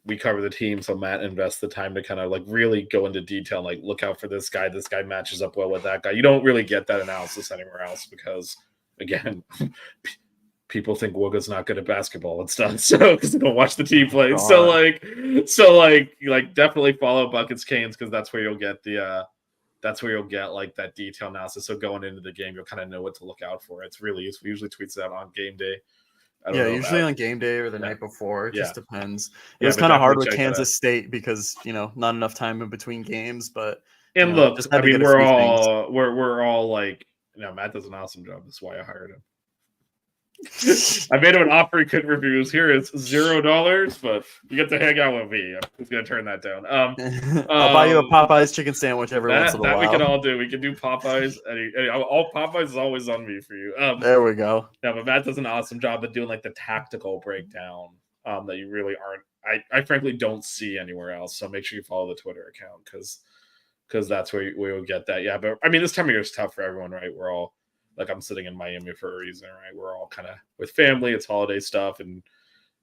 We cover the team, so Matt invests the time to kind of like really go into detail, like look out for this guy. This guy matches up well with that guy. You don't really get that analysis anywhere else because, again, people think Wooga's not good at basketball and stuff, so because they don't watch the team play. So like definitely follow Buckets Canes because that's where you'll get like that detail analysis. So going into the game, you'll kind of know what to look out for. It's really we usually tweets that on game day. Usually on game day or the night before. It just depends. It was but kind of hard with definitely check Kansas State because, not enough time in between games. But And look, I mean, we're all like, Matt does an awesome job. That's why I hired him. I made him an offer he couldn't refuse. Here is $0, but you get to hang out with me. I'm just gonna turn that down. I'll buy you a Popeyes chicken sandwich every once in a while. That we can all do. We can do Popeyes. All Popeyes is always on me for you. There we go. Yeah, but Matt does an awesome job of doing like the tactical breakdown that you really aren't. I frankly don't see anywhere else. So make sure you follow the Twitter account because that's where we'll get that. Yeah, but I mean, this time of year is tough for everyone, right? We're all. Like I'm sitting in Miami for a reason, right? We're all kind of with family. It's holiday stuff, and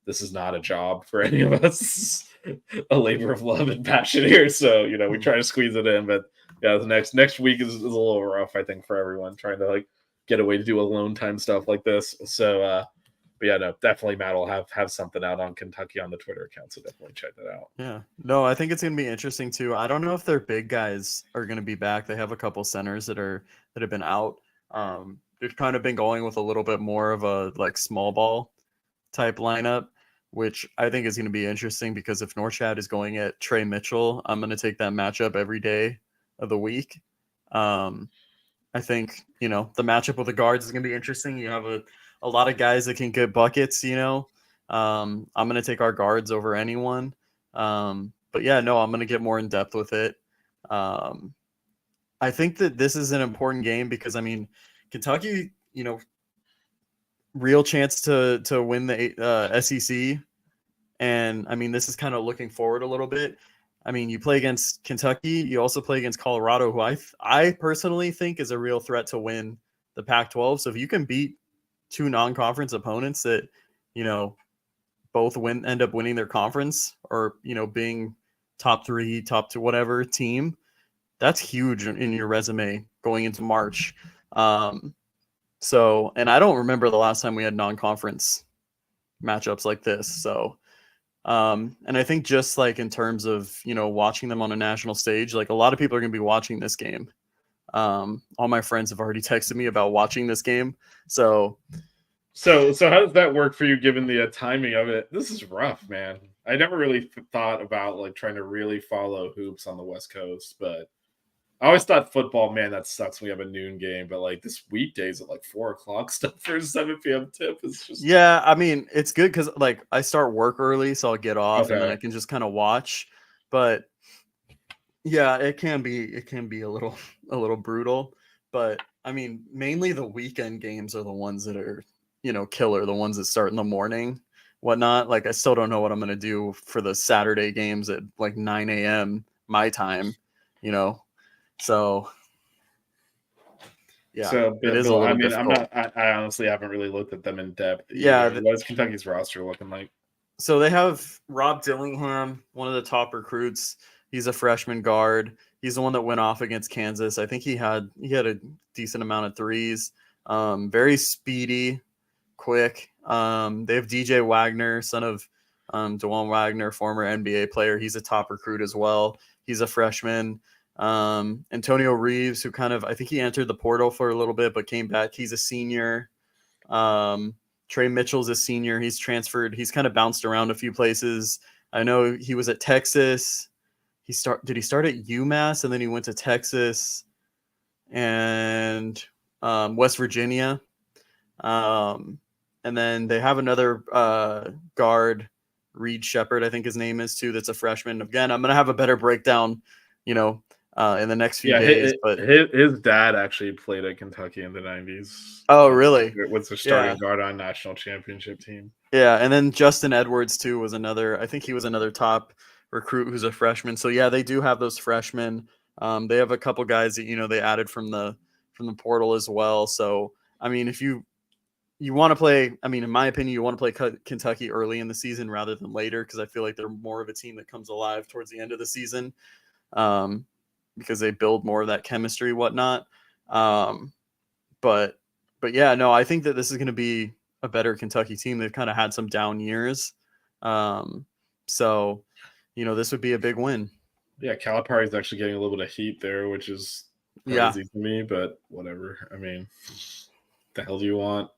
this is not a job for any of us. A labor of love and passion here, so we try to squeeze it in. But yeah, the next week is a little rough, I think, for everyone trying to like get away to do alone time stuff like this. So, but yeah, no, definitely Matt will have something out on Kentucky on the Twitter account, so definitely check that out. Yeah, no, I think it's gonna be interesting too. I don't know if their big guys are gonna be back. They have a couple centers that have been out. They've kind of been going with a little bit more of a like small ball type lineup. which I think is going to be interesting because if Norchad is going at Trey Mitchell, I'm going to take that matchup every day of the week. I think, the matchup with the guards is going to be interesting. You have a lot of guys that can get buckets, I'm going to take our guards over anyone. But yeah, no, I'm going to get more in depth with it. I think that this is an important game because, Kentucky, real chance to win the SEC. And, this is kind of looking forward a little bit. You play against Kentucky. You also play against Colorado, who I personally think is a real threat to win the Pac-12. So if you can beat two non-conference opponents that, both end up winning their conference or, being top 3, top 2, whatever team, that's huge in your resume going into March. So, and I don't remember the last time we had non-conference matchups like this. So, and I think just like in terms of, watching them on a national stage, like a lot of people are going to be watching this game. All my friends have already texted me about watching this game. So how does that work for you given the timing of it? This is rough, man. I never really thought about like trying to really follow hoops on the West Coast, but I always thought football, man, that sucks when we have a noon game, but like this weekdays at like 4:00 stuff for a 7 p.m. tip is just it's good because like I start work early, so I'll get off and then I can just kind of watch. But yeah, it can be a little brutal. But mainly the weekend games are the ones that are, killer, the ones that start in the morning, whatnot. Like I still don't know what I'm gonna do for the Saturday games at like 9 a.m. my time, So yeah, it is a little difficult. I honestly haven't really looked at them in depth. Yeah, what is Kentucky's roster looking like? So they have Rob Dillingham, one of the top recruits. He's a freshman guard. He's the one that went off against Kansas. I think he had a decent amount of threes. Very speedy, quick. They have DJ Wagner, son of DeJuan Wagner, former NBA player. He's a top recruit as well. He's a freshman. Antonio Reeves, who I think he entered the portal for a little bit, but came back. He's a senior. Trey Mitchell's a senior. He's transferred. He's kind of bounced around a few places. I know he was at Texas. Did he start at UMass and then he went to Texas and West Virginia. And then they have another guard, Reed Shepard, I think his name is too. That's a freshman. Again, I'm going to have a better breakdown, in the next few days. But his dad actually played at Kentucky in the 90s. Oh, really? Was the starting guard on national championship team. Yeah, and then Justin Edwards too was another. I think he was another top recruit who's a freshman. So yeah, they do have those freshmen. They have a couple guys that they added from the portal as well. So if you want to play, in my opinion, you want to play Kentucky early in the season rather than later because I feel like they're more of a team that comes alive towards the end of the season. Because they build more of that chemistry, whatnot. But yeah, no, I think that this is going to be a better Kentucky team. They've kind of had some down years. So, this would be a big win. Yeah, Calipari's actually getting a little bit of heat there, which is crazy to me, but whatever. The hell do you want?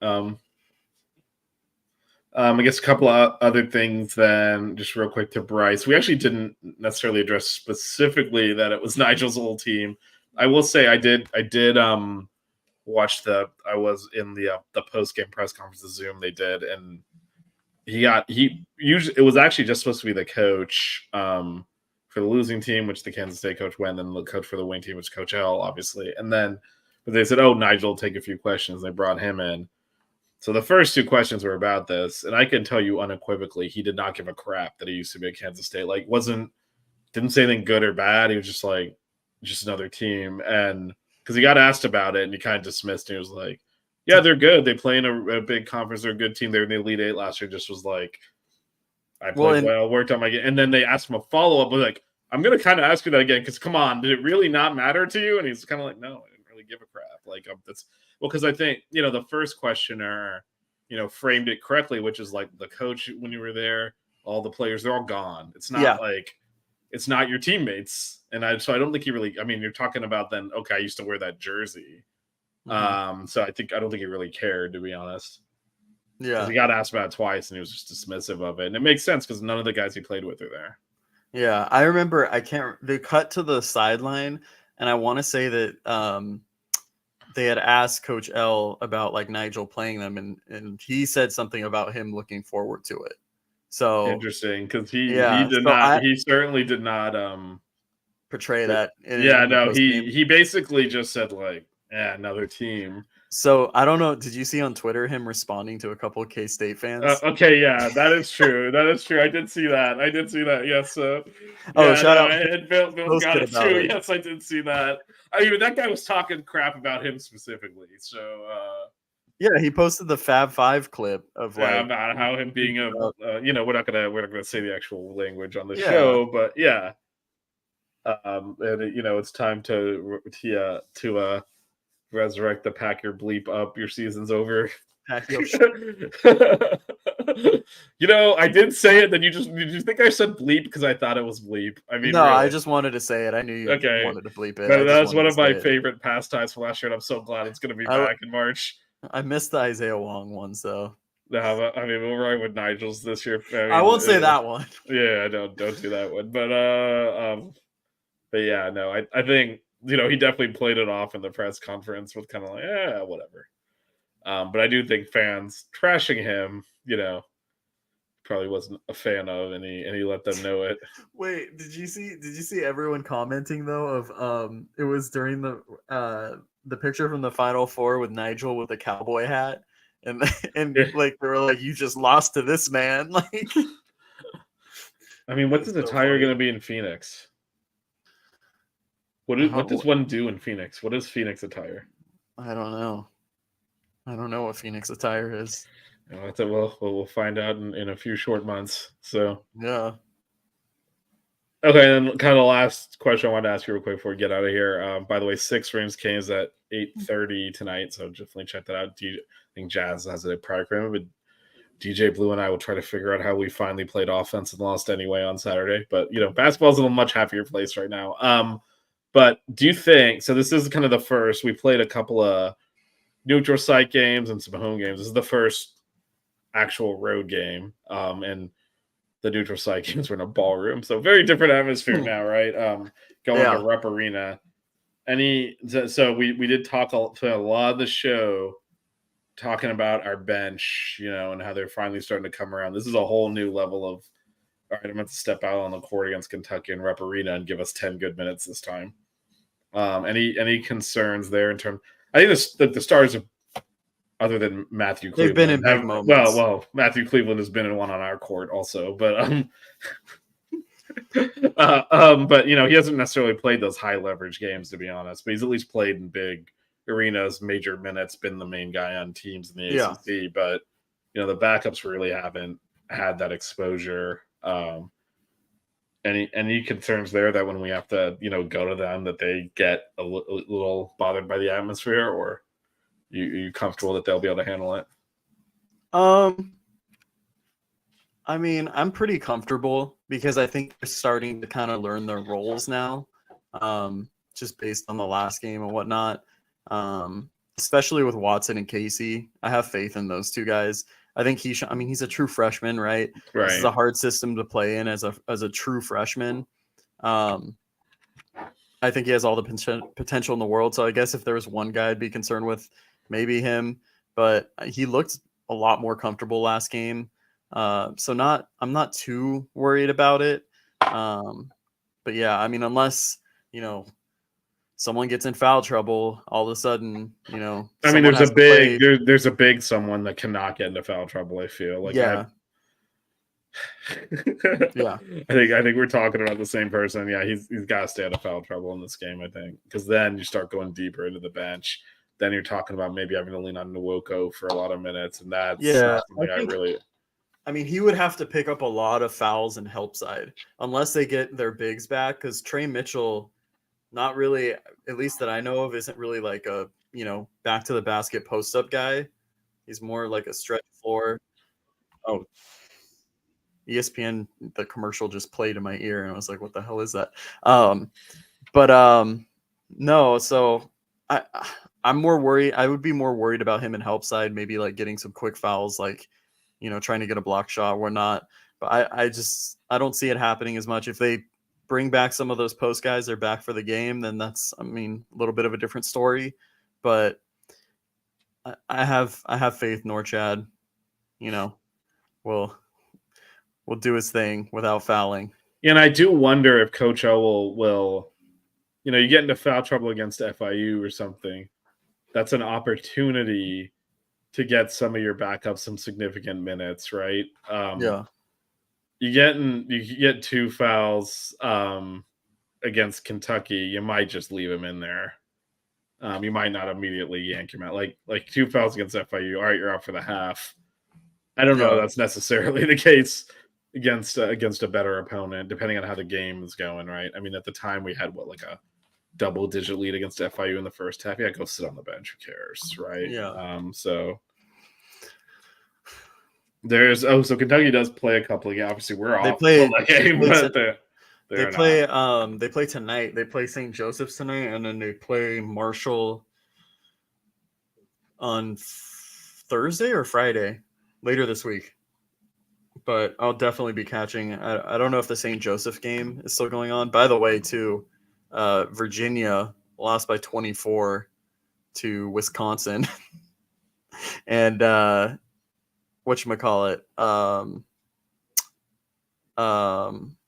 I guess a couple of other things then, just real quick to Bryce. We actually didn't necessarily address specifically that it was Nigel's old team. I will say I did watch I was in the post-game press conference, the Zoom they did, and it was actually just supposed to be the coach for the losing team, which the Kansas State coach went, and the coach for the winning team, which Coach L, obviously. And then but they said, Nigel will take a few questions. They brought him in. So the first two questions were about this, and I can tell you unequivocally, he did not give a crap that he used to be at Kansas State. Like, didn't say anything good or bad. He was just like, just another team. And because he got asked about it, and he kind of dismissed it. He was like, yeah, they're good. They play in a big conference. They're a good team. They were in the Elite Eight last year. Just was like, I played well, worked on my game. And then they asked him a follow-up, but like, I'm going to kind of ask you that again, because come on, did it really not matter to you? And he's kind of like, no, I didn't really give a crap. Like, because I think, the first questioner, framed it correctly, which is like the coach when you were there, all the players, they're all gone. It's not like, it's not your teammates. And so I don't think he really, you're talking about then, okay, I used to wear that jersey. Mm-hmm. So I don't think he really cared, to be honest. Yeah. he got asked about it twice and he was just dismissive of it. And it makes sense because none of the guys he played with are there. Yeah, I remember. They cut to the sideline, and I want to say that they had asked Coach L about like Nigel playing them, and he said something about him looking forward to it. So Interesting, because he yeah, did so not. He certainly did not. portray that. Yeah, in the no. post-game. He basically just said like, "Yeah, another team." So I don't know. Did you see on Twitter him responding to a couple of K-State fans? Okay, yeah, that is true. That is true. I did see that. Yes. Oh, Yeah, shout out! and Bill got Posted it about too. it. Yes, I did see that. I mean, that guy was talking crap about him specifically. So, Yeah, he posted the Fab Five clip of like about how him being a, we're not gonna say the actual language on the Yeah. show, but yeah. And it's time to resurrect the pack your bleep up. Your season's over. I did say it. Then did you think I said bleep because I thought it was bleep? I mean, no, really. I just wanted to say it. I knew you wanted to bleep it. That was one of my favorite pastimes from last year, and I'm so glad it's going to be back in March. I missed the Isaiah Wong one, so. No, I mean, we'll ride with Nigel's this year. I won't say that one. Yeah, don't do that one. But yeah, no, I think he definitely played it off in the press conference with kind of like, whatever. But I do think fans trashing him, probably wasn't a fan of, and he let them know it. Wait, did you see everyone commenting though of it was during the picture from the Final Four with Nigel with a cowboy hat, and like they were like, you just lost to this man. Like, I mean, what's his attire going to be in Phoenix? What does one do in Phoenix? What is Phoenix attire? I don't know what Phoenix attire is. We'll find out in a few short months. So yeah. Okay, and then kind of the last question I wanted to ask you real quick before we get out of here. By the way, 6 Rings Canes at 8:30 tonight, so definitely check that out. I think Jazz has a prior agreement, but DJ Blue and I will try to figure out how we finally played offense and lost anyway on Saturday. But basketball's in a much happier place right now. But do you think so? This is kind of the first. We played a couple of neutral site games and some home games. This is the first actual road game. And the neutral site games were in a ballroom, so very different atmosphere now, right? Going to Rep Arena. So we did talk to a lot of the show, talking about our bench, and how they're finally starting to come around. This is a whole new level of, all right, I'm going to step out on the court against Kentucky and Rep Arena and give us 10 good minutes this time. Any concerns there in terms? I think the Stars have, other than Matthew Cleveland, they've been in big moments. Well, Matthew Cleveland has been in one on our court also, but but he hasn't necessarily played those high leverage games, to be honest. But he's at least played in big arenas, major minutes, been the main guy on teams in the ACC. But the backups really haven't had that exposure. Any concerns there that when we have to go to them that they get a little bothered by the atmosphere, or you comfortable that they'll be able to handle it? I mean, I'm pretty comfortable because I think they're starting to kind of learn their roles now, just based on the last game and whatnot. Especially with Watson and Casey, I have faith in those two guys. I think he's a true freshman, right? This is a hard system to play in as a true freshman. I think he has all the potential in the world. So I guess if there was one guy I'd be concerned with, maybe him. But he looked a lot more comfortable last game. So I'm not too worried about it. But yeah, I mean, unless, someone gets in foul trouble, all of a sudden, I mean, there's a big someone that cannot get into foul trouble, I feel like. Yeah. Yeah. I think we're talking about the same person. Yeah, he's got to stay out of foul trouble in this game, I think. Because then you start going deeper into the bench. Then you're talking about maybe having to lean on Nwoko for a lot of minutes. And that's he would have to pick up a lot of fouls and help side unless they get their bigs back, because Trey Mitchell, not really, at least that I know of, isn't really like a, back to the basket post up guy. He's more like a stretch floor. Oh, ESPN, the commercial just played in my ear and I was like, what the hell is that? No, so I'm more worried. I would be more worried about him in help side, maybe like getting some quick fouls, like, trying to get a block shot or not. But I don't see it happening as much. If they bring back some of those post guys, they're back for the game, then that's, a little bit of a different story. But I have faith Norchad, will do his thing without fouling. And I do wonder if Coach O will you get into foul trouble against FIU or something. That's an opportunity to get some of your backups some significant minutes, right? Yeah. You get 2 fouls against Kentucky, you might just leave him in there. You might not immediately yank him out. Like 2 fouls against FIU. All right, you're out for the half. I don't know if that's necessarily the case against a better opponent, depending on how the game is going, right? I mean, at the time we had like a double-digit lead against FIU in the first half. Yeah, go sit on the bench. Who cares, right? Yeah. So there's so Kentucky does play a couple of games. Obviously, we're off that game, but they play tonight. They play St. Joseph's tonight, and then they play Marshall on Thursday or Friday later this week. But I'll definitely be catching. I don't know if the St. Joseph game is still going on. By the way, too, Virginia lost by 24 to Wisconsin, and whatchamacallit,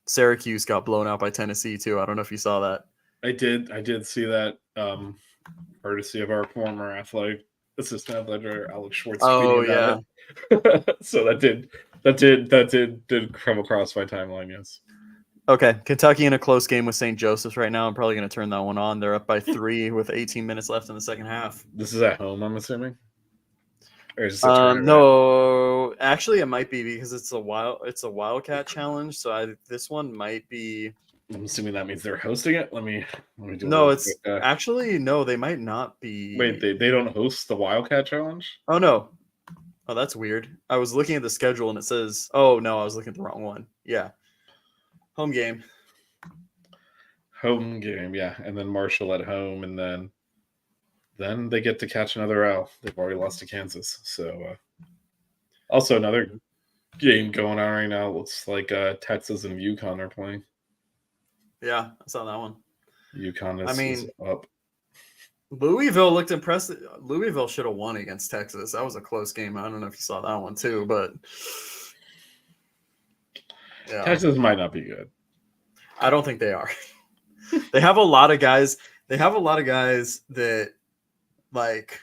Syracuse got blown out by Tennessee too. I don't know if you saw that. I did see that, courtesy of our former assistant athletic director Alex Schwartz. Oh yeah. So that did come across my timeline. Yes. Okay, Kentucky in a close game with St. Joseph's right now. I'm probably going to turn that one on. They're up by 3 with 18 minutes left in the second half. This is at home, I'm assuming. Or is this a tournament? No, actually, it might be because it's a Wildcat challenge. So this one might be. I'm assuming that means they're hosting it. Let me do. No, it's actually no. They might not be. Wait, they don't host the Wildcat challenge? Oh no. Oh, that's weird. I was looking at the schedule and it says. Oh no, I was looking at the wrong one. Yeah. Home game, yeah, and then Marshall at home, and then they get to catch another L. They've already lost to Kansas, so also another game going on right now. Looks like Texas and UConn are playing. Yeah, I saw that one. UConn is up. Louisville looked impressive. Louisville should have won against Texas. That was a close game. I don't know if you saw that one too, but. Yeah. Texas might not be good. I don't think they are. They have a lot of guys. They have a lot of guys that, like,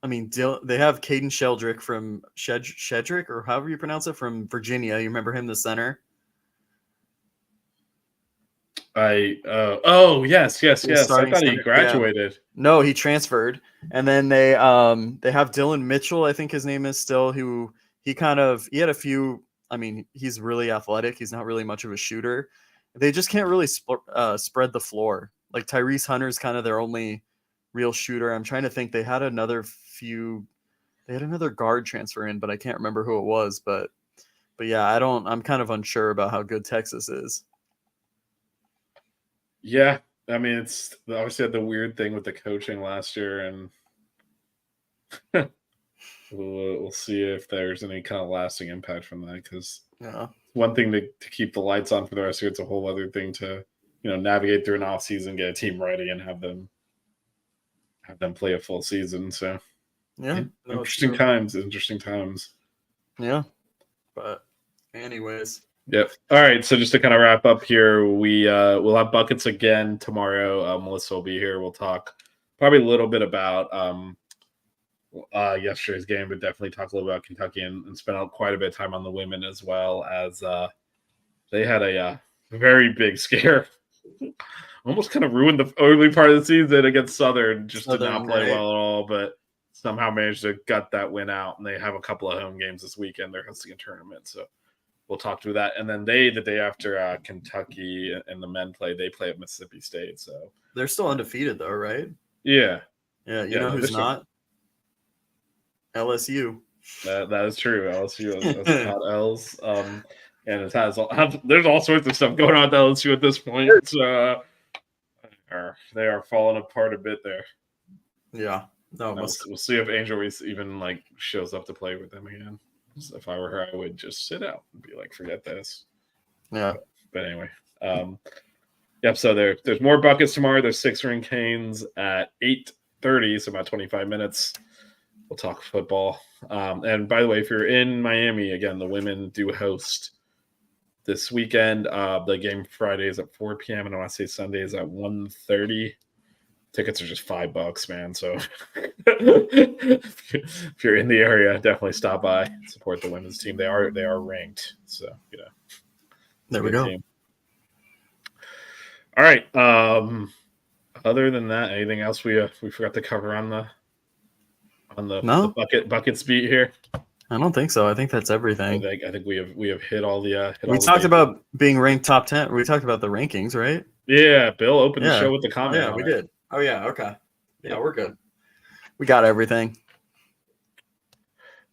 they have Caden Sheldrick from Shedrick, or however you pronounce it, from Virginia. You remember him, the center? Yes. I thought he graduated. Yeah. No, he transferred, and then they have Dylan Mitchell. I think his name is still. Who he had a few. He's really athletic. He's not really much of a shooter. They just can't really spread the floor. Like Tyrese Hunter's kind of their only real shooter. I'm trying to think. They had another guard transfer in, but I can't remember who it was. But yeah, I'm kind of unsure about how good Texas is. Yeah, it's obviously had the weird thing with the coaching last year, and we'll see if there's any kind of lasting impact from that. Because one thing to keep the lights on for the rest of the year, it's a whole other thing to navigate through an off season, get a team ready, and have them play a full season. So yeah, interesting times. Yeah, but anyways. Yep. All right. So just to kind of wrap up here, we'll have buckets again tomorrow. Melissa will be here. We'll talk probably a little bit about yesterday's game, but definitely talk a little about Kentucky and spend out quite a bit of time on the women as well, as they had a very big scare. Almost kind of ruined the early part of the season against Southern. Did not play well at all, but somehow managed to gut that win out. And they have a couple of home games this weekend. They're hosting a tournament, so we'll talk through that. And then the day after Kentucky and the men they play at Mississippi State. So they're still undefeated though, right? Yeah. Yeah. You know who's not? LSU. That is true. LSU has hot L's. And there's all sorts of stuff going on at LSU at this point. They are falling apart a bit there. Yeah. No, We'll see if Angel Reese even like shows up to play with them again. So if I were her, I would just sit out and be like, forget this. yeah. But anyway, yep. So there's more buckets tomorrow. There's 6-ring canes at 8:30, so about 25 minutes. We'll talk football. And by the way, if you're in Miami, again, the women do host this weekend. The game Friday is at 4 p.m. and I want to say Sunday is at 1:30. Tickets are just $5, man. So if you're in the area, definitely stop by, support the women's team. They are ranked. So There we go. Team. All right. Other than that, anything else we forgot to cover on the buckets beat here? I don't think so. I think that's everything. I think we have hit all the. We talked about being ranked top 10. We talked about the rankings, right? Yeah, Bill opened the show with the Oh, comment. yeah, we did. Oh yeah, okay. Yeah, we're good. We got everything.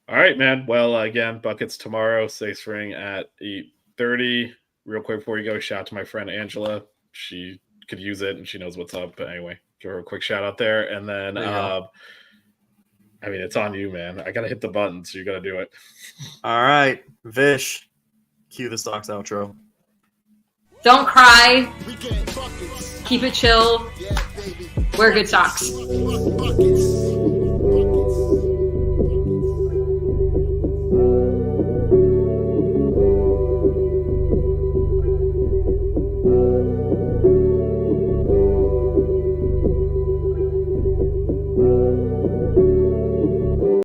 All right, man. Well, again, buckets tomorrow. 6-ring at 8:30. Real quick before you go, shout out to my friend Angela. She could use it and she knows what's up. But anyway, give her a quick shout out there. And then, I mean, it's on you, man. I got to hit the button, so you got to do it. All right, Vish, cue the Stocks outro. Don't cry. We get buckets. Keep it chill. Yeah, baby. Wear good socks. Buckets.